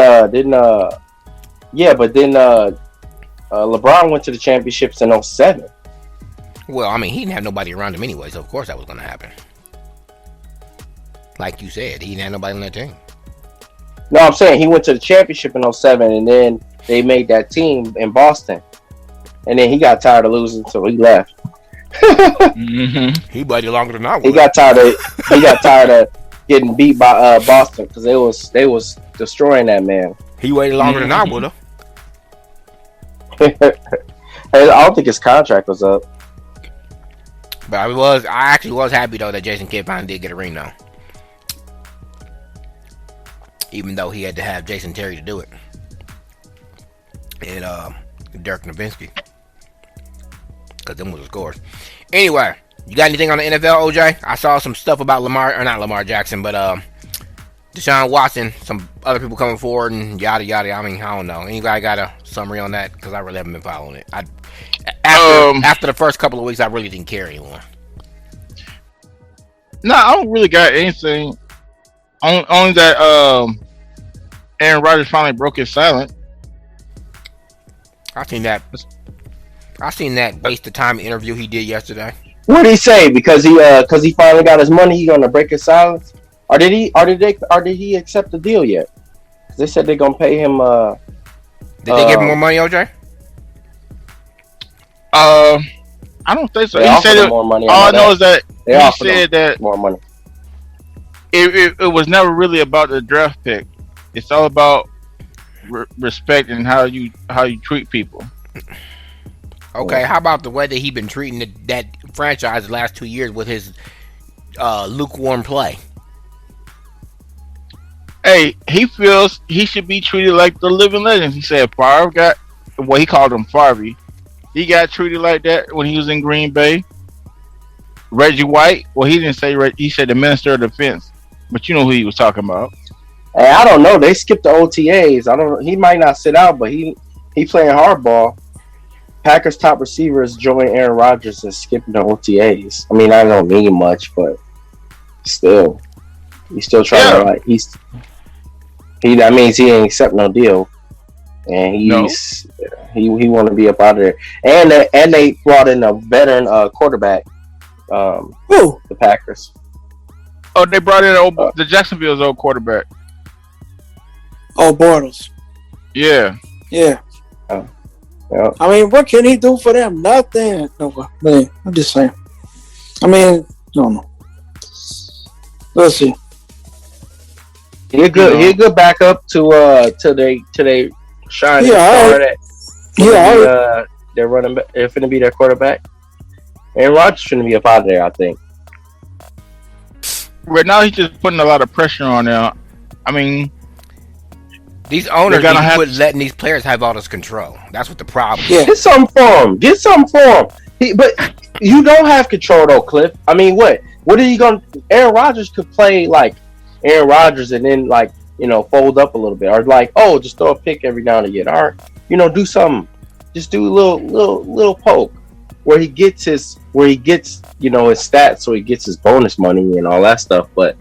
LeBron went to the championships in 07. Well, I mean, he didn't have nobody around him anyway, so of course that was going to happen. Like you said, he didn't have nobody on that team. No, I'm saying he went to the championship in 07, and then they made that team in Boston. And then he got tired of losing, so he left. Mm-hmm. He waited longer than I would. He got tired of getting beat by Boston because they was destroying that man. He waited longer than I would have. I don't think his contract was up. But I actually was happy though that Jason Kidd finally did get a ring though. Even though he had to have Jason Terry to do it. And Dirk Nowitzki. Because them was the scores. Anyway, you got anything on the NFL, OJ? I saw some stuff about not Lamar Jackson, but Deshaun Watson, some other people coming forward and yada yada. I mean, I don't know. Anybody got a summary on that? Because I really haven't been following it. After the first couple of weeks, I really didn't care anymore. No, I don't really got anything. Only that Aaron Rodgers finally broke his silence. I seen that waste of time interview he did yesterday. What did he say? Because he finally got his money, he gonna break his silence, or did he accept the deal yet? They said they're gonna pay him. Did they give him more money, OJ? I don't think so. They He offered said him it, more money. all I know is that They he offered said him that more money. it was never really about the draft pick. It's all about respect and how you treat people. Okay, how about the way that he been treating that franchise the last 2 years with his lukewarm play? Hey, he feels he should be treated like the living legend. He said Favre he called him Favre. He got treated like that when he was in Green Bay. Reggie White, well, he didn't say he said the Minister of Defense, but you know who he was talking about. Hey, I don't know. They skipped the OTAs. I don't. He might not sit out, but he playing hardball. Packers' top receivers join Aaron Rodgers and skipping the OTAs. I mean, I don't mean much, but still, he's still trying to like that means he ain't accept no deal, and he want to be up out of there. And they brought in a veteran quarterback. The Packers. Oh, they brought in the Jacksonville's old quarterback. Oh, Bortles. Yeah. Yeah. Yeah. I mean, what can he do for them? Nothing. No, man, I'm just saying. I mean, no. Let's see. He a good backup to they shining star that they're running. They're finna be their quarterback. And Rodgers finna be up out of there, I think. Right now, he's just putting a lot of pressure on them. I mean, these owners need to quit letting these players have all this control. That's what the problem is. Yeah. Get something for him. But you don't have control though, Cliff. I mean, what are you going to... Aaron Rodgers could play like Aaron Rodgers and then like, fold up a little bit. Or like, just throw a pick every now and again. Or, do something. Just do a little poke where he gets his stats, so he gets his bonus money and all that stuff. But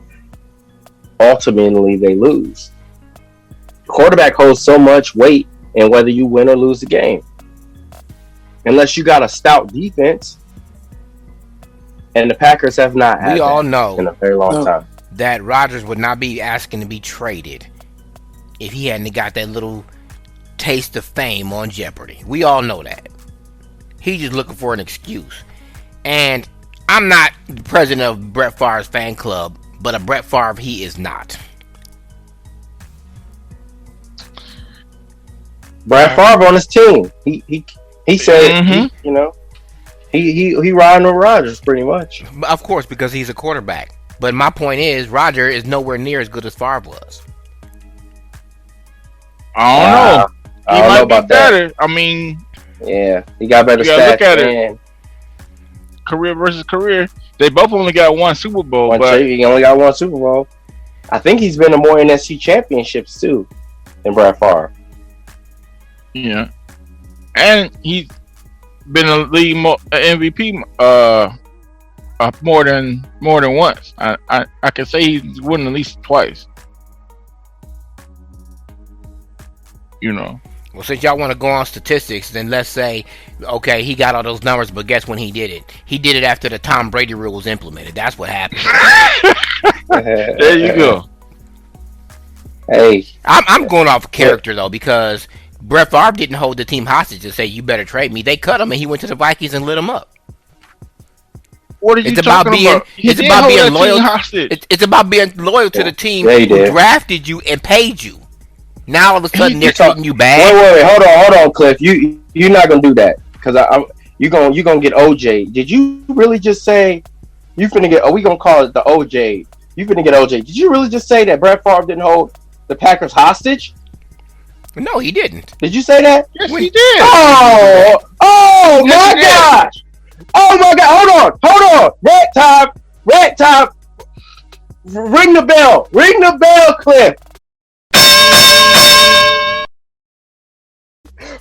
ultimately, they lose. Quarterback holds so much weight in whether you win or lose the game. Unless you got a stout defense, and the Packers have not had. We all know in a very long time that Rodgers would not be asking to be traded if he hadn't got that little taste of fame on Jeopardy. We all know that. He's just looking for an excuse. And I'm not the president of Brett Favre's fan club, but a Brett Favre he is not. Brett Favre on his team. He said he riding with Rodgers pretty much. Of course, because he's a quarterback. But my point is, Roger is nowhere near as good as Favre was. I don't know. He might be better. That. I mean, yeah, he got better stats. Look at it. Career versus career. They both only got one Super Bowl. He only got one Super Bowl. I think he's been to more NFC championships too than Brett Favre. Yeah, and he's been a league MVP more than once. I can say he's won at least twice. Well, since y'all want to go on statistics, then let's say, okay, he got all those numbers, but guess when he did it? He did it after the Tom Brady rule was implemented. That's what happened. There you go. Hey, I'm going off character though, because Brett Favre didn't hold the team hostage and say, you better trade me. They cut him and he went to the Vikings and lit him up. What are you talking about? It's about being loyal. It's about being loyal to the team who drafted you and paid you. Now all of a sudden they're treating you bad. Wait, hold on, Cliff. You're not gonna do that because you're gonna get OJ. Did you really just say you finna get? Oh, we gonna call it the OJ. You finna get OJ. Did you really just say that Brett Favre didn't hold the Packers hostage? No, he didn't. Did you say that? Yes, he did. Oh my gosh! Oh my God! Hold on! Red top! Ring the bell, Cliff.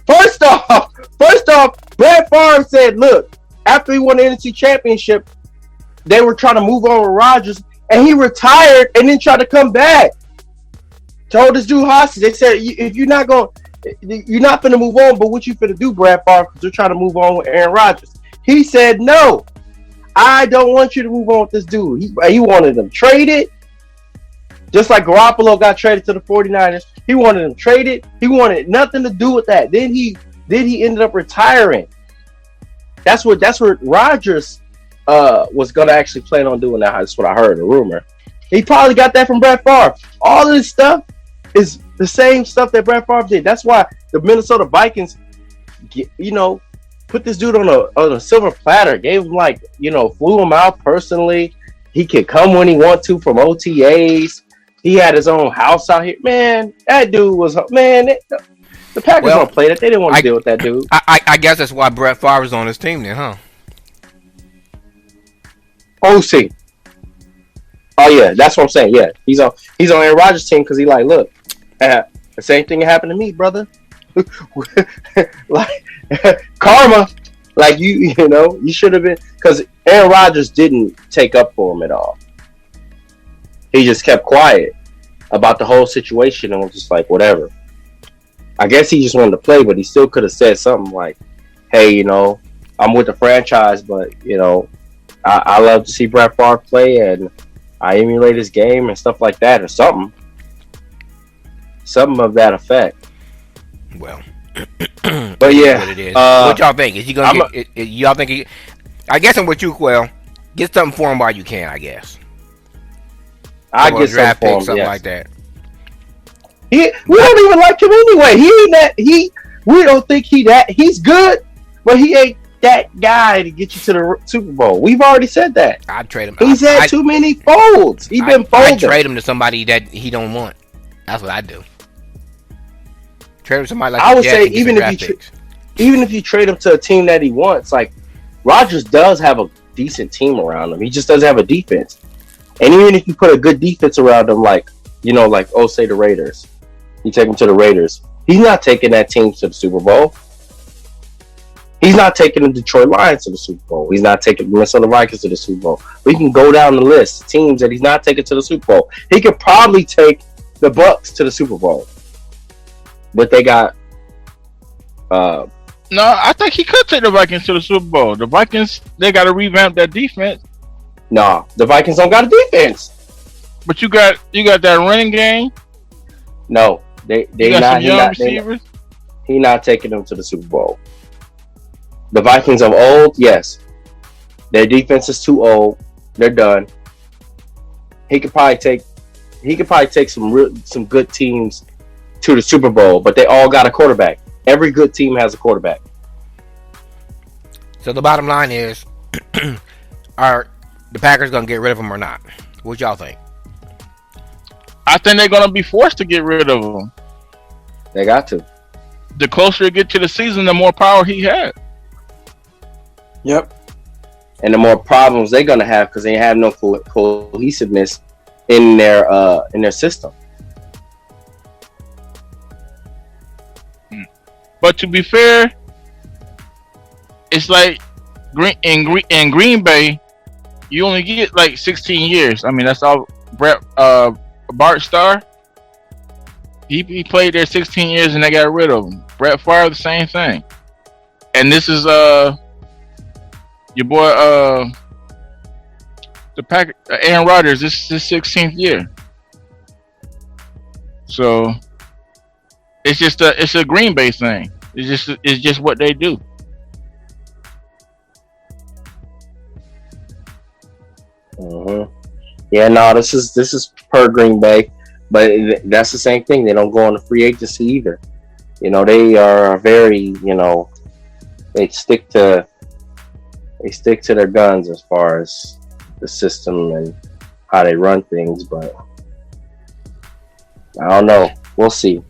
First off, Brett Favre said, "Look, after he won the NFC Championship, they were trying to move on with Rodgers, and he retired and then tried to come back. Told this dude hostage. They said, if you're not going to move on, but what you finna do, Brett Favre, because they're trying to move on with Aaron Rodgers." He said, "No, I don't want you to move on with this dude." He wanted them traded. Just like Garoppolo got traded to the 49ers. He wanted them traded. He wanted nothing to do with that. Then he ended up retiring. That's what Rodgers was gonna actually plan on doing. That's what I heard, a rumor. He probably got that from Brett Favre. All of this stuff is the same stuff that Brett Favre did. That's why the Minnesota Vikings, put this dude on a silver platter, gave him flew him out personally. He could come when he want to from OTAs. He had his own house out here. Man, that dude was the Packers don't play that. They didn't want to deal with that dude. I guess that's why Brett Favre is on his team then, huh? OC. Oh yeah, that's what I'm saying. Yeah, he's on Aaron Rodgers' team because he look, the same thing happened to me, brother. like karma. Like you know, you should have been, because Aaron Rodgers didn't take up for him at all. He just kept quiet about the whole situation and was just like, whatever. I guess he just wanted to play, but he still could have said something like, hey, you know, I'm with the franchise, but, you know, I love to see Brett Favre play, and I emulate his game and stuff like that, or something. Something of that effect. Well, but yeah. What it is. What y'all think? Is he going to get, y'all think he, I guess I'm with you, Quell. Get something for him while you can, I guess. I get draft pick, something yes. like that. We don't even like him anyway. He ain't that. We don't think he's good, but he ain't that guy to get you to the Super Bowl. We've already said that. I'd trade him. He's had too many folds. He's been folded. I'd trade him to somebody that he don't want. That's what I do. Trade him to somebody like I would say even if you trade him to a team that he wants, like Rodgers does have a decent team around him. He just doesn't have a defense. And even if you put a good defense around him, like, you know, like, oh, say the Raiders. You take him to the Raiders. He's not taking that team to the Super Bowl. He's not taking the Detroit Lions to the Super Bowl. He's not taking the Minnesota Vikings to the Super Bowl. We can go down the list, teams that he's not taking to the Super Bowl. He could probably take the Bucks to the Super Bowl. But they got... No, I think he could take the Vikings to the Super Bowl. The Vikings, they got to revamp that defense. No, the Vikings don't got a defense. But you got that running game. No, they got not. Some young receivers. He not taking them to the Super Bowl. The Vikings of old, yes, their defense is too old. They're done. He could probably take some good teams to the Super Bowl, but they all got a quarterback. Every good team has a quarterback. So the bottom line is, are the Packers gonna get rid of him or not? What y'all think? I think they're gonna be forced to get rid of him. They got to. The closer you get to the season, the more power he had. Yep. And the more problems they're gonna have because they have no cohesiveness in their system. But to be fair, it's like in Green Bay, you only get like 16 years. I mean, that's all. Bart Starr, he played there 16 years and they got rid of him. Brett Favre, the same thing. And this is your boy Aaron Rodgers. This is his 16th year. So it's a Green Bay thing. It's just what they do. Mm-hmm. Yeah, no, this is per Green Bay, but that's the same thing. They don't go on the free agency either. You know, they are very, you know, they stick to their guns as far as the system and how they run things. But I don't know. We'll see.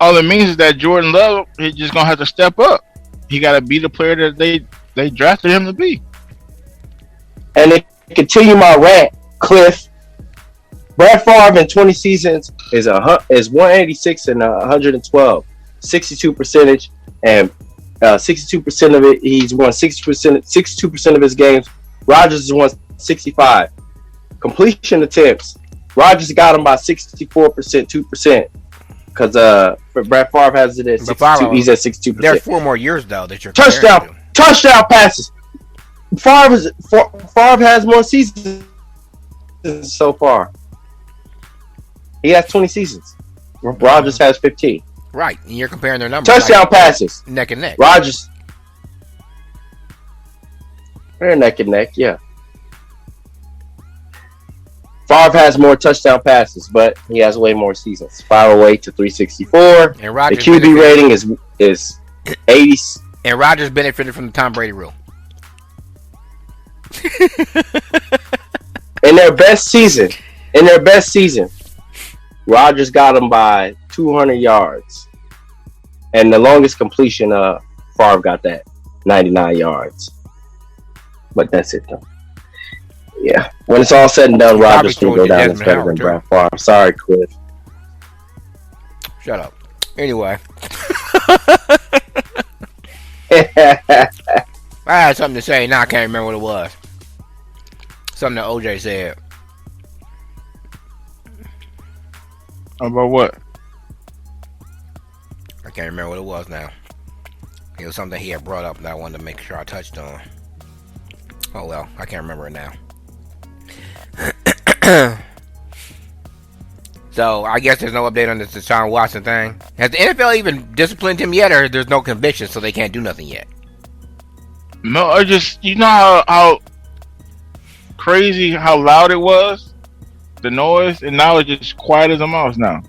All it means is that Jordan Love is just gonna have to step up. He got to be the player that they drafted him to be. And to continue my rant, Cliff, Brett Favre in 20 seasons is 186 and 112, 62%, and 62% of it he's won 62% of his games. Rodgers has won 65. Completion attempts, Rodgers got him by 64%, 2%. Because Brett Favre has it at 62. He's at 62%. There's 4 more years though that you're touchdown passes. Favre has more seasons so far. He has 20 seasons. Rodgers has 15. Right, and you're comparing their numbers. Touchdown passes, neck and neck. Rodgers, they're neck and neck. Yeah. Favre has more touchdown passes, but he has way more seasons. 508 to 364. And Rodgers the QB rating is 80. And Rodgers benefited from the Tom Brady rule. In their best season, Rodgers got him by 200 yards. And the longest completion, Favre got that, 99 yards. But that's it, though. Yeah. When it's all said and done, Rodgers can go down as better than Brett Favre. Sorry, Cliff. Shut up. Anyway, I had something to say. Now I can't remember what it was. Something that OJ said. About what? I can't remember what it was now. It was something he had brought up that I wanted to make sure I touched on. Oh well, I can't remember it now. So I guess there's no update on this Deshaun Watson thing. Has the NFL even disciplined him yet, or there's no conviction, so they can't do nothing yet? No, I just how crazy how loud it was, the noise, and now it's just quiet as a mouse now.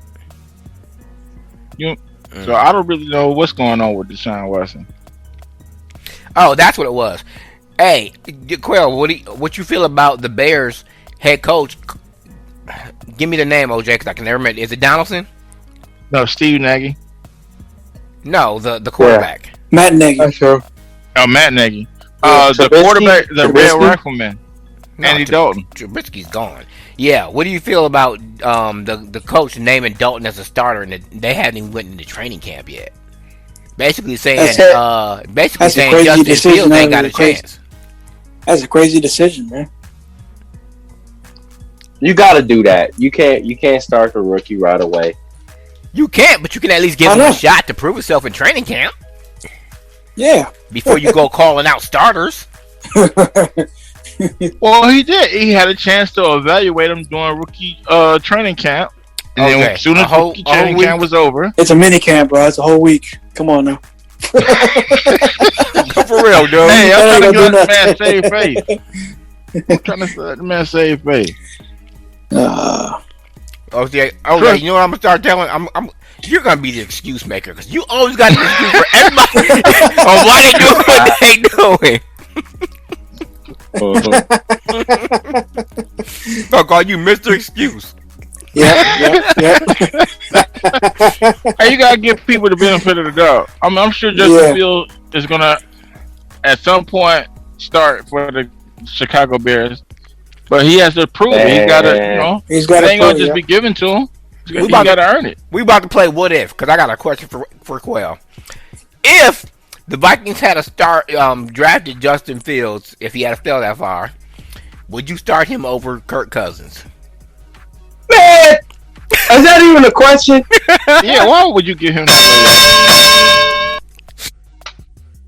So I don't really know what's going on with Deshaun Watson. Oh, that's what it was. Hey, Quill, what you feel about the Bears head coach? Give me the name, OJ, because I can never remember. Is it Donaldson? No, Steve Nagy. No, the quarterback. Yeah. Matt Nagy. Sure. Oh, Matt Nagy. Yeah, The Trubisky? quarterback, the Red Trubisky? Rifleman, No, Andy Dalton. Trubisky's gone. Yeah, what do you feel about the coach naming Dalton as a starter, and they haven't even went into training camp yet? Basically saying, That's a crazy Justin decision, Fields ain't man. got a chance. That's a crazy decision, man. You got to do that. You can't start the rookie right away. You can't, but you can at least give him a shot to prove himself in training camp. Yeah. Before you go calling out starters. Well, he did. He had a chance to evaluate him during rookie training camp. And then as soon as rookie training camp was over. It's a mini camp, bro. It's a whole week. Come on now. For real, dude. Hey, I'm trying to let the man save face. I'm trying to let the man save face. You know what I'm gonna start telling? You're gonna be the excuse maker because you always got an excuse for everybody on why they do what they doing. I'll call you Mr. Excuse. Yeah. Hey, you gotta give people the benefit of the doubt. I'm sure Justin Fields is gonna, at some point, start for the Chicago Bears, but he has to prove it. He gotta, he's got. It ain't gonna just be given to him. He gotta earn it. We about to play what if? Because I got a question for Quail. If the Vikings had drafted Justin Fields, if he had fell that far, would you start him over Kirk Cousins? Man, is that even a question? Yeah, why would you give him?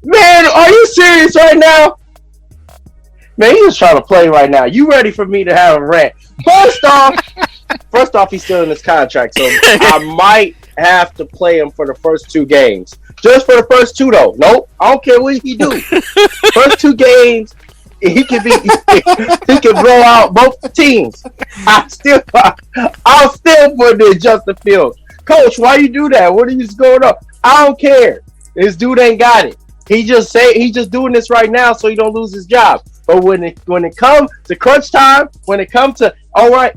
Man, are you serious right now? Man, he's just trying to play right now. You ready for me to have a rant? First off, he's still in his contract, so I might have to play him for the first 2 games. Just for the first 2, though. Nope, I don't care what he do. First 2 games, he can blow out both teams. I'll still put in Justin Fields. Coach, why you do that? What are you going on? I don't care. This dude ain't got it. He just doing this right now so he don't lose his job. But when it comes to crunch time, when it comes to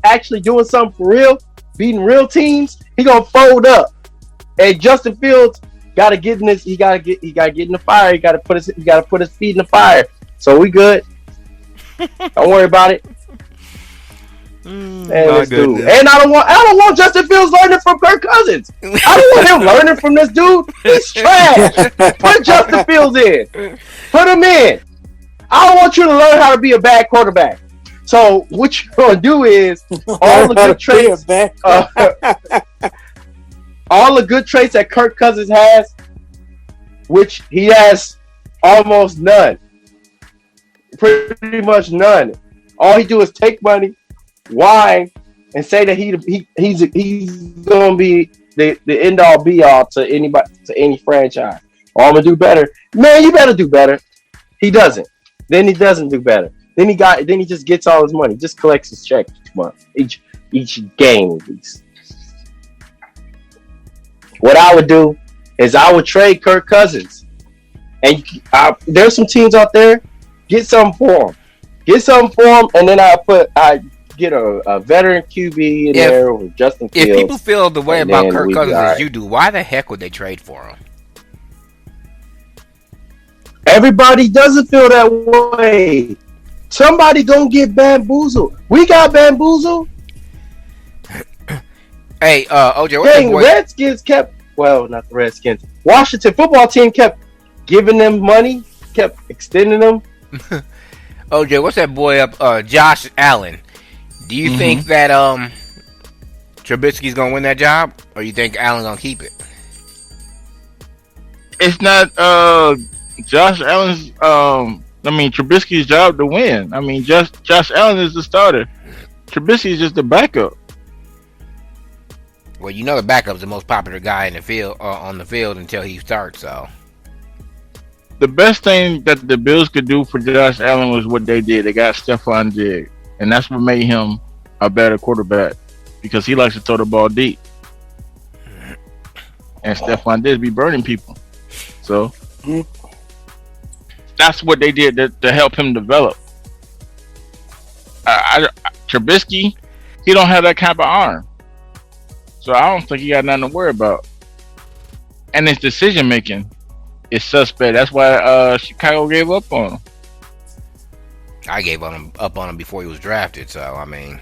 actually doing something for real, beating real teams, he gonna fold up. And Justin Fields gotta get in this. He gotta get in the fire. He gotta put his feet in the fire. So we good. Don't worry about it. This dude. And I don't want Justin Fields learning from Kirk Cousins. I don't want him learning from this dude. He's trash. Put Justin Fields in. Put him in. I don't want you to learn how to be a bad quarterback. So what you're gonna do is all the good traits, all the good traits that Kirk Cousins has, which he has almost none, pretty much none. All he do is take money, whine, and say that he's gonna be the end all be all to anybody, to any franchise. Oh, I'm gonna do better, man. You better do better. He doesn't. Then he doesn't do better. Then he just gets all his money. Just collects his check each month, each game at least. What I would do is I would trade Kirk Cousins, and there's some teams out there. Get something for him. And then I get a veteran QB in there with Justin Fields. If people feel the way about Kirk Cousins as you do, why the heck would they trade for him? Everybody doesn't feel that way. Somebody gonna get bamboozled. We got bamboozled. Hey, OJ, Dang, Redskins kept well, not the Redskins. Washington football team kept giving them money, kept extending them. OJ, what's that boy up? Josh Allen. Do you think that Trubisky's gonna win that job, or you think Allen's gonna keep it? It's not Josh Allen's. Trubisky's job to win. I mean, Josh Allen is the starter. Trubisky is just the backup. Well, you know the backup's the most popular guy in the field on the field until he starts. So the best thing that the Bills could do for Josh Allen was what they did. They got Stephon Diggs, and that's what made him a better quarterback because he likes to throw the ball deep. And Stephon Diggs be burning people. So that's what they did to help him develop. Trubisky, he don't have that kind of arm. So I don't think he got nothing to worry about. And his decision making is suspect. That's why Chicago gave up on him. I gave up on him before he was drafted. So I mean,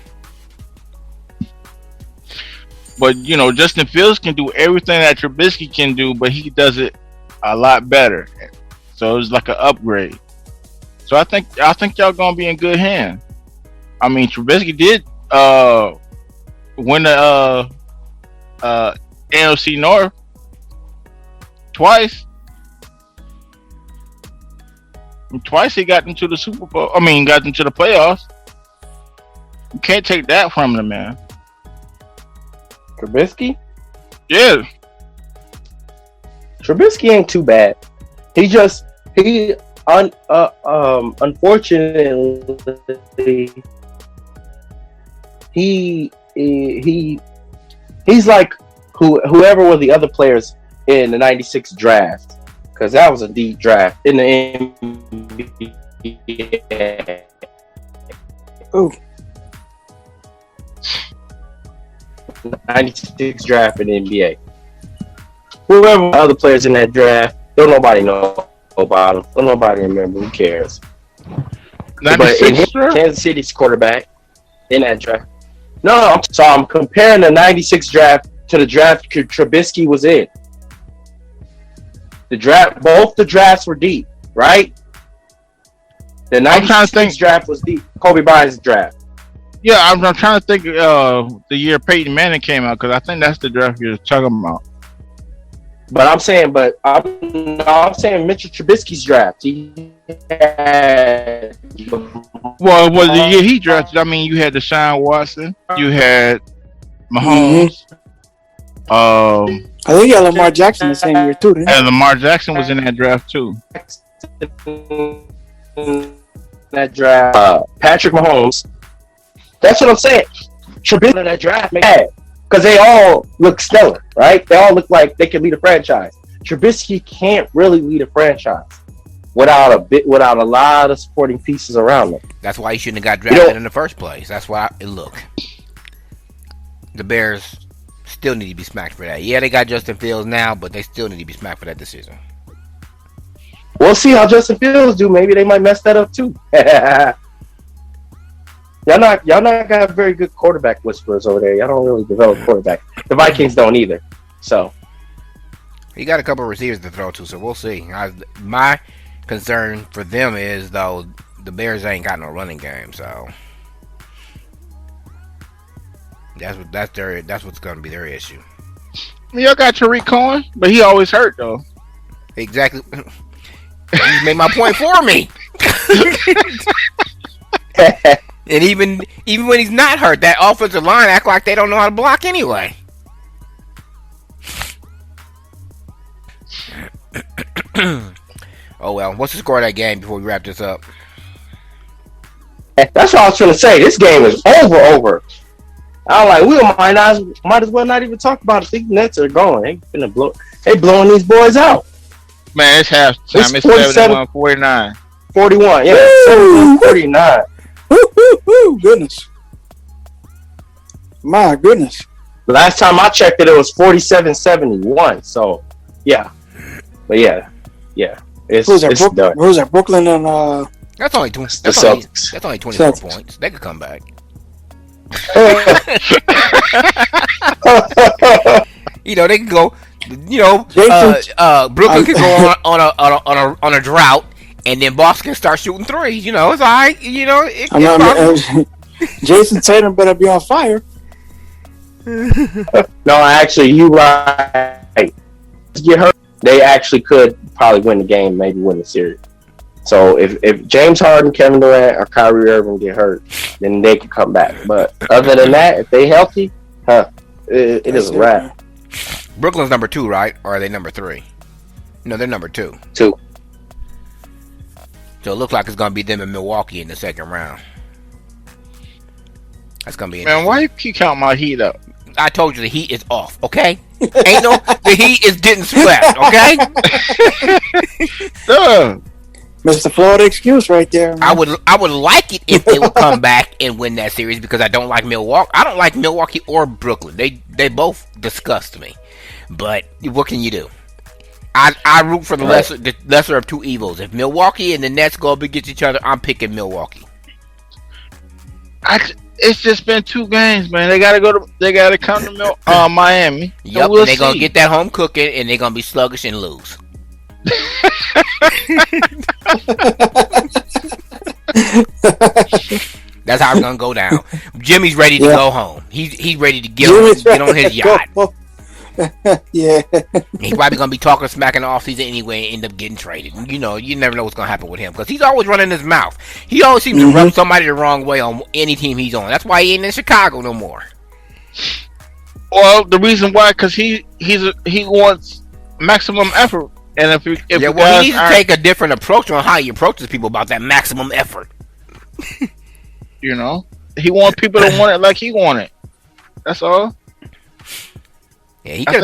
but Justin Fields can do everything that Trubisky can do, but he does it a lot better. So it's like an upgrade. So I think y'all gonna be in good hands. I mean, Trubisky did win the NFC North twice. And twice he got them to the Super Bowl. I mean, got them to the playoffs. You can't take that from the man. Trubisky? Yeah. Trubisky ain't too bad. Unfortunately, he's like whoever were the other players in the '96 draft, because that was a deep draft in the NBA. Ooh. 96 draft in the NBA. Whoever the other players in that draft, don't nobody know about them. Don't nobody remember. Who cares? But in Kansas City's quarterback in that draft. No, so I'm comparing the 96 draft to the draft Trubisky was in. Both the drafts were deep, right? The 96 draft was deep. Kobe Bryant's draft. Yeah, I'm trying to think the year Peyton Manning came out, because I think that's the draft you're talking about. But I'm saying Mitchell Trubisky's draft. Well, the year he drafted, I mean, you had Deshaun Watson, you had Mahomes. I think you had Lamar Jackson the same year too. And Lamar Jackson was in that draft too. That draft, Patrick Mahomes. That's what I'm saying. Trubisky in that draft, because they all look stellar, right? They all look like they can lead a franchise. Trubisky can't really lead a franchise without a lot of supporting pieces around him. That's why he shouldn't have got drafted in the first place. That's why. Look, the Bears still need to be smacked for that. Yeah, they got Justin Fields now, but they still need to be smacked for that decision. We'll see how Justin Fields do. Maybe they might mess that up too. Y'all not got very good quarterback whisperers over there. Y'all don't really develop quarterback. The Vikings don't either. So he got a couple of receivers to throw to, so we'll see. My concern for them is, though, the Bears ain't got no running game, so that's what's going to be their issue. Y'all got Tariq Cohen, but he always hurt though. Exactly. You made my point for me. And even when he's not hurt, that offensive line act like they don't know how to block anyway. Oh well, what's the score of that game before we wrap this up? That's what I was trying to say. This game is over. I was like, we might as well not even talk about it. These Nets are going. They blowing these boys out. Man, it's halftime. It's 71-49. 41, yeah. 49. Woo, goodness. My goodness. Last time I checked it was 47-71. So, yeah. But yeah. It's done. What was that? Brooklyn and That's only 20. That's only 24 Celtics. points. They could come back. They could go You know, Jason- Brooklyn could go on a drought, and then Boston can start shooting threes. You know, it's all right. You know, Jason Tatum better be on fire. No, actually, you right. Get hurt, they actually could probably win the game, maybe win the series. So if James Harden, Kevin Durant, or Kyrie Irving get hurt, then they can come back. But other than that, if they healthy, it is a wrap. Brooklyn's number 2, right? Or are they number 3? No, they're number 2. 2. So it looks like it's gonna be them in Milwaukee in the second round. That's gonna be Man, why you keep counting my Heat up? I told you the Heat is off, okay? Ain't no the Heat is getting swept, okay? Mr. Florida excuse right there. Man. I would like it if they would come back and win that series because I don't like Milwaukee. I don't like Milwaukee or Brooklyn. They both disgust me. But what can you do? I root for the lesser of two evils. If Milwaukee and the Nets go up against each other, I'm picking Milwaukee. It's just been 2 games, man. They gotta come to Miami. Yep, and they're gonna get that home cooking, and they're gonna be sluggish and lose. That's how it's gonna go down. Jimmy's ready to go home. He's ready to get on his yacht. Yeah. He's probably gonna be talking smack in the offseason anyway and end up getting traded. You know, you never know what's gonna happen with him because he's always running his mouth. He always seems to rub somebody the wrong way on any team he's on. That's why he ain't in Chicago no more. Well, the reason why, because he wants maximum effort, and if he needs to take a different approach on how he approaches people about that maximum effort. You know, he wants people to want it like he want it. That's all. Yeah, he could have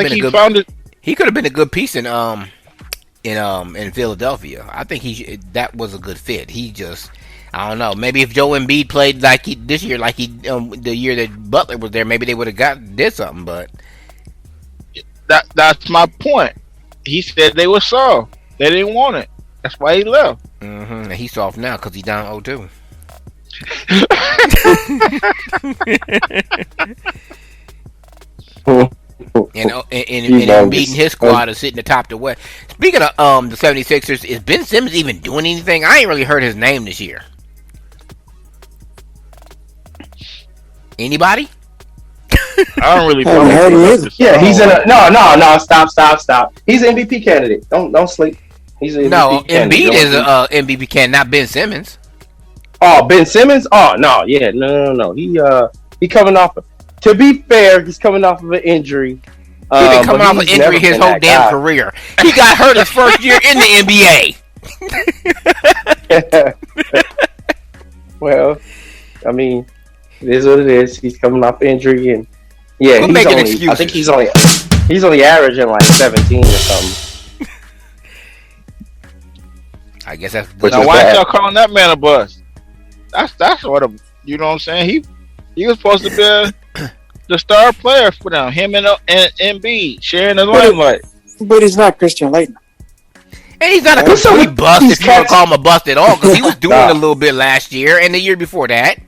been a good piece in Philadelphia. I think that was a good fit. He just, I don't know. Maybe if Joe Embiid played like he this year, like he the year that Butler was there, maybe they would have did something. But that's my point. He said they were soft. They didn't want it. That's why he left. And he's soft now because he's down 0-2. And Embiid and his squad are sitting atop the West. Speaking of the 76ers, is Ben Simmons even doing anything? I ain't really heard his name this year. Anybody? I don't really know. Yeah, he's in a no. Stop. He's an MVP candidate. Don't sleep. He's an MVP candidate. Embiid is a MVP candidate, not Ben Simmons. Oh, Ben Simmons? Oh no, yeah, no. He coming off. To be fair, he's coming off of an injury. He's been coming off an injury his whole damn career. He got hurt his first year in the NBA. Well, I mean, it is what it is. He's coming off injury, and yeah, I think he's only averaging like 17 or something. I guess that's. Now, why y'all calling that man a bust? That's what you know what I'm saying. He was supposed to be the star player for them. Him and Embiid sharing the limelight. But he's not Christian Laettner. And he's not a complete bust if you want to call him a bust at all, because he was doing a little bit last year and the year before that.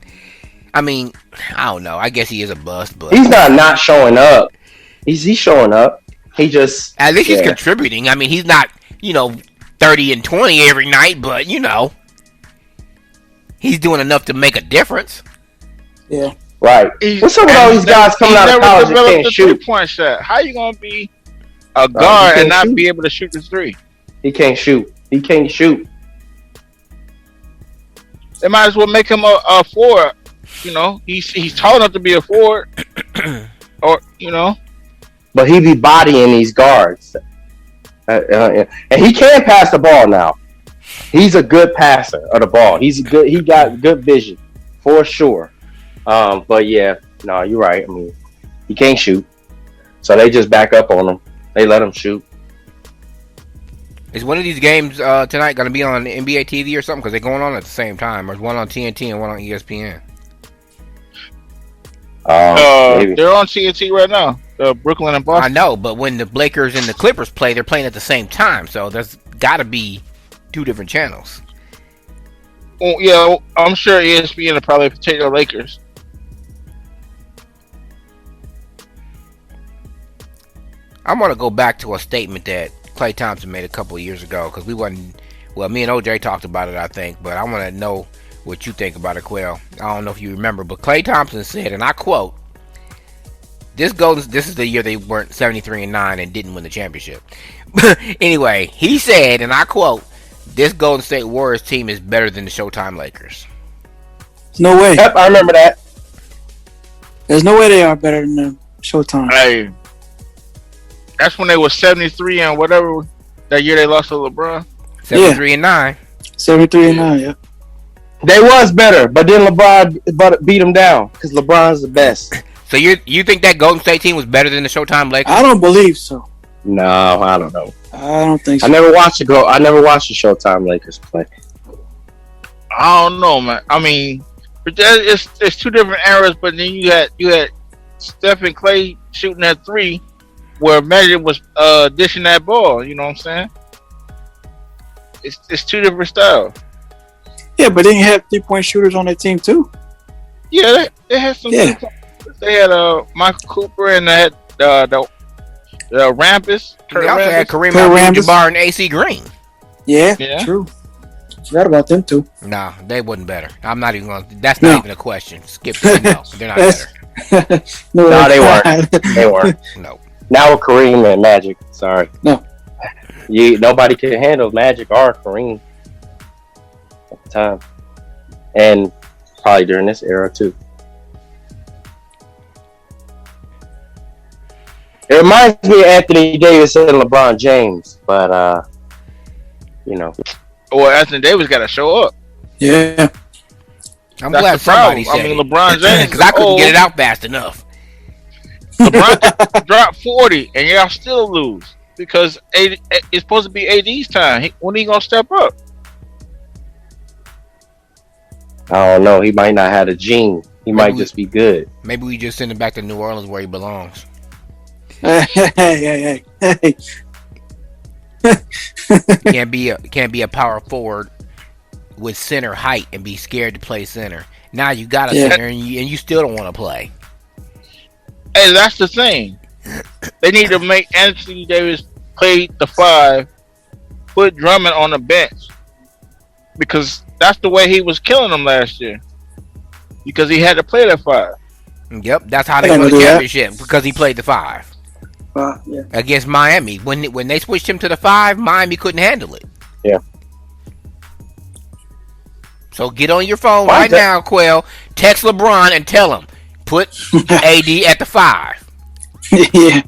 I mean, I don't know. I guess he is a bust, but he's not showing up. He's showing up. He just at least he's contributing. I mean, he's not 30 and 20 every night, but he's doing enough to make a difference. Yeah. Right. What's up with all these guys coming out of college and can't shoot? 3-point shot. How you gonna be a guard and not be able to shoot the 3? He can't shoot. They might as well make him a forward. He's tall enough to be a forward, or But he be bodying these guards, and he can pass the ball now. He's a good passer of the ball. He got good vision for sure. But yeah, no, you're right. I mean, he can't shoot, so they just back up on him. They let him shoot. Is one of these games tonight going to be on NBA TV or something? Because they're going on at the same time. Or is one on TNT and one on ESPN? They're on TNT right now. Brooklyn and Boston. I know, but when the Lakers and the Clippers play, they're playing at the same time. So there's got to be 2 different channels. Well, yeah, I'm sure ESPN will probably take the Lakers. I'm gonna go back to a statement that Klay Thompson made a couple of years ago because we wasn't. Well, me and OJ talked about it, I think, but I want to know what you think about it, Quell. I don't know if you remember, but Klay Thompson said, and I quote, This is the year they weren't 73-9 and didn't win the championship. Anyway, he said, and I quote, "This Golden State Warriors team is better than the Showtime Lakers." No way. Yep, I remember that. There's no way they are better than the Showtime. Hey, that's when they was 73 and whatever that year they lost to LeBron. 73-9. 73-9. Yeah. They was better, but then LeBron beat them down because LeBron's the best. So you think that Golden State team was better than the Showtime Lakers? I don't believe so. No, I don't know. I don't think so. I never watched the Showtime Lakers play. I don't know, man. I mean, it's two different eras, but then you had Steph and Klay shooting that three, where Magic was dishing that ball. You know what I'm saying? It's two different styles. Yeah, but then you have 3-point shooters on that team too. Yeah, they had some. Yeah. They had Michael Cooper and they had the Rampus. They also had Kareem Rambis. Abdul-Jabbar and AC Green. Yeah, Yeah. true. Forgot about them too. Nah, they wasn't better. I'm not even going to. That's not even a question. Skip it. No, they're not better. No, they weren't. They weren't. No. Now with Kareem and Magic. Sorry. No. Nobody could handle Magic or Kareem at the time. And probably during this era too. It reminds me of Anthony Davis and LeBron James, but Or Anthony Davis got to show up. Yeah. I'm That's glad the somebody problem. said I mean, LeBron James, because I couldn't get it out fast enough. LeBron dropped 40, and y'all still lose because it's supposed to be AD's time. When he gonna step up? I don't know. He might not have a gene. He might just be good. Maybe we just send him back to New Orleans where he belongs. Hey. Can't be a power forward with center height and be scared to play center. Now you got a center and you still don't want to play. Hey, that's the thing. They need to make Anthony Davis play the 5, put Drummond on the bench because that's the way he was killing them last year. Because he had to play the 5. Yep, that's how they won the championship because he played the 5 Yeah. against Miami. When they switched him to the 5, Miami couldn't handle it. Yeah. So get on your phone right now, Quell. Text LeBron and tell him put AD at the 5. Yeah.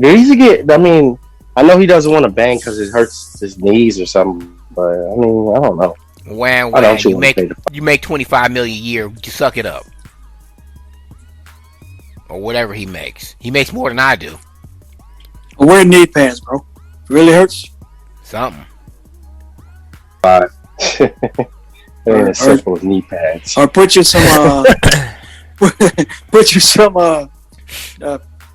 I mean, I know he doesn't want to bang because it hurts his knees or something, but I mean, I don't know. Wham, I don't you make $25 million a year. You suck it up, or whatever he makes. He makes more than I do. Wear knee pads, bro. Really hurts. Something. 5. It ain't as simple as knee pads. Or put you some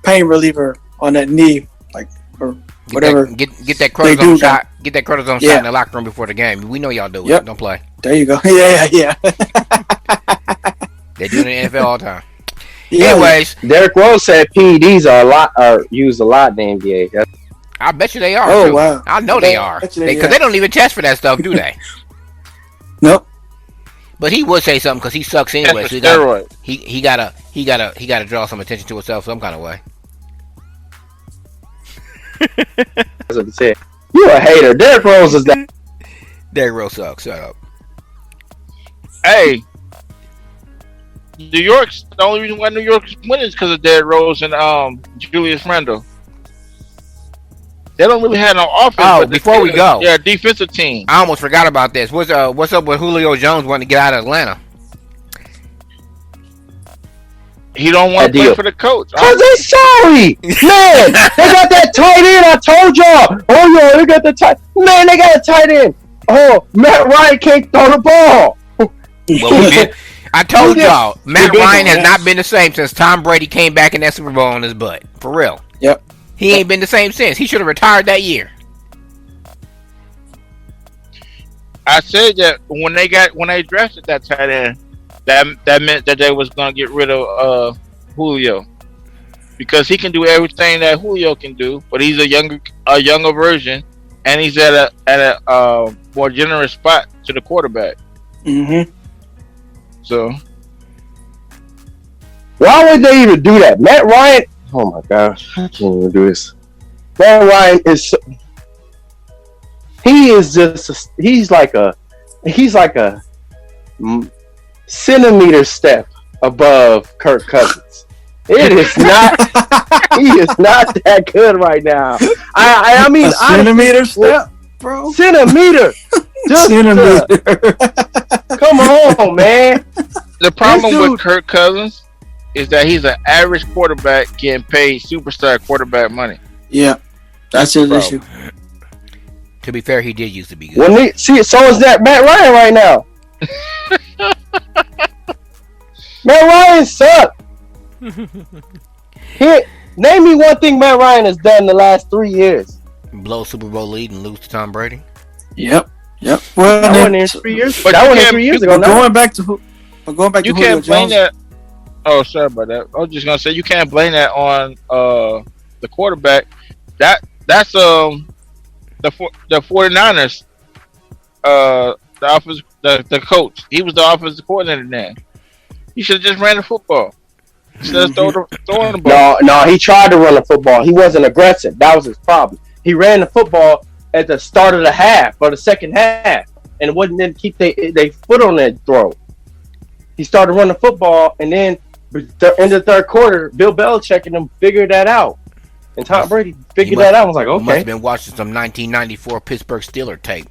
pain reliever on that knee, like or whatever. Get that cortisone shot. Get that cortisone shot in the locker room before the game. We know y'all do it. Don't play. There you go. Yeah. They do it in the NFL all the time. Yeah. Anyways, Derrick Rose said PEDs are used a lot in the NBA. I bet you they are. Oh too. wow. I know they are because they don't even test for that stuff, do they? Nope. But he would say something because he sucks anyway. So he gotta draw some attention to himself some kind of way. That's what he said. You a hater. Derrick Rose is that. Derrick Rose sucks. Shut up. Hey, New York's the only reason why New York is winning is because of Derrick Rose and Julius Randle. They don't really have no offense. Oh, before we go, defensive team. I almost forgot about this. What's up with Julio Jones wanting to get out of Atlanta? He don't want to play for the coach. Cause they're sorry, man. They got that tight end. I told y'all. Oh yeah, they got the tight. Man, they got a tight end. Oh, Matt Ryan can't throw the ball. Well, I told y'all, Matt Ryan has not been the same since Tom Brady came back in that Super Bowl on his butt. For real. Yep. He ain't been the same since. He should have retired that year. I said that when they drafted that tight end, that meant that they was gonna get rid of Julio. because he can do everything that Julio can do, but he's a younger version, and he's at a more generous spot to the quarterback. Mm-hmm. So Why would they even do that? Matt Ryan. Oh my gosh, I can't even do this. Matt Ryan is. He is just. He's like a centimeter step above Kirk Cousins. It is not. He is not that good right now. I mean, a centimeter step, bro. Centimeter. Just Centimeter. come on, man. the problem This dude- with Kirk Cousins is that he's an average quarterback getting paid superstar quarterback money. Yeah, that's his Bro. issue. To be fair, he did used to be good. When they see, so is that Matt Ryan right now. Matt Ryan sucked. Name me one thing Matt Ryan has done in the last 3 years. Blow Super Bowl lead and lose to Tom Brady. Yep. Well, That then, wasn't in 3 years. But That you wasn't can't- 3 years you- ago. but No. going back to You Julio can't blame Jones. that. Oh, sorry about that. I was just gonna say you can't blame that on the quarterback. That's the 49ers. The coach. He was the offensive coordinator then. He should have just ran the football instead of throwing the ball. No, he tried to run the football. He wasn't aggressive. That was his problem. He ran the football at the start of the half or the second half, and it wouldn't then keep their foot on that throw. He started running the football, and then in the third quarter, Bill Belichick and them figured that out, and Tom Brady figured that out. I was like, You must okay. have been watching some 1994 Pittsburgh Steelers tape.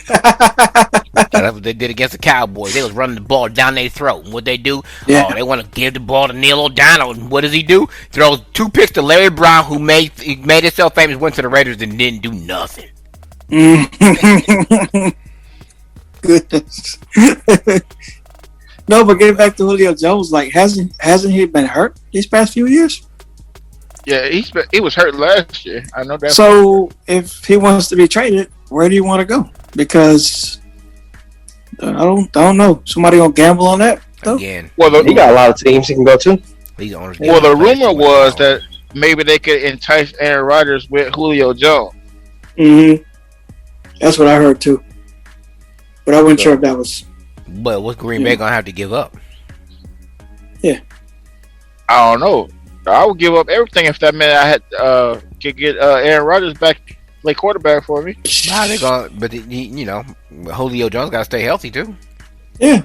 That's what they did against the Cowboys. They was running the ball down their throat. And what they do? Yeah. Oh, they want to give the ball to Neil O'Donnell. And what does he do? Throws 2 picks to Larry Brown, who made himself famous, went to the Raiders and didn't do nothing. Goodness. No, but getting back to Julio Jones, like hasn't he been hurt these past few years? Yeah, he was hurt last year. I know that. So if he wants to be traded, where do you want to go? Because I don't know. Somebody gonna gamble on that? Though? Again, well, He got a lot of teams he can go to. these owners. well, the rumor was that maybe they could entice Aaron Rodgers with Julio Jones. Mm-hmm. That's what I heard too. But I wasn't sure if that was. But what's Green Bay gonna have to give up? I don't know. I would give up everything if that meant I had could get Aaron Rodgers back to play quarterback for me. Nah, they gonna. But Julio Jones gotta stay healthy too. Yeah.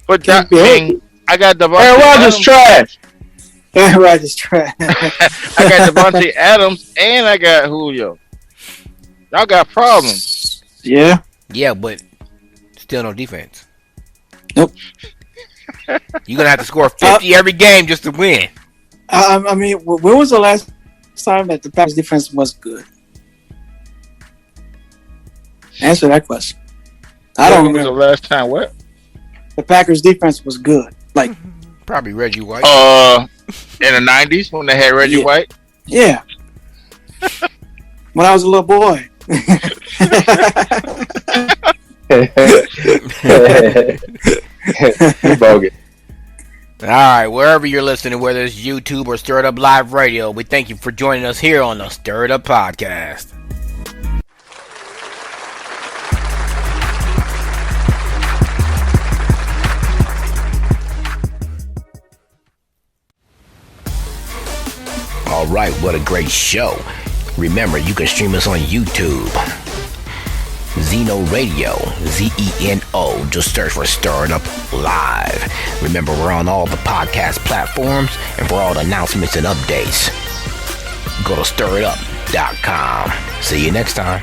But Can't be I got Devontae Aaron Rodgers Adams. trash. Aaron Rodgers trash. I got Devontae Adams and I got Julio. Y'all got problems. Yeah. Yeah, but still no defense. Nope. You're gonna have to score 50 every game just to win. I mean, when was the last time that the Packers defense was good? Answer that question. I don't When was the remember. last time what? The Packers defense was good. Like, Probably Reggie White. In the 90s when they had Reggie Yeah. White. yeah. When I was a little boy. Bogus. All right, wherever you're listening, whether it's YouTube or Stir It Up Live Radio, we thank you for joining us here on the Stir It Up Podcast. All right, what a great show. Remember, you can stream us on YouTube. Zeno Radio, Zeno. Just search for Stir It Up Live. Remember, we're on all the podcast platforms, and for all the announcements and updates, go to stiritup.com. See you next time.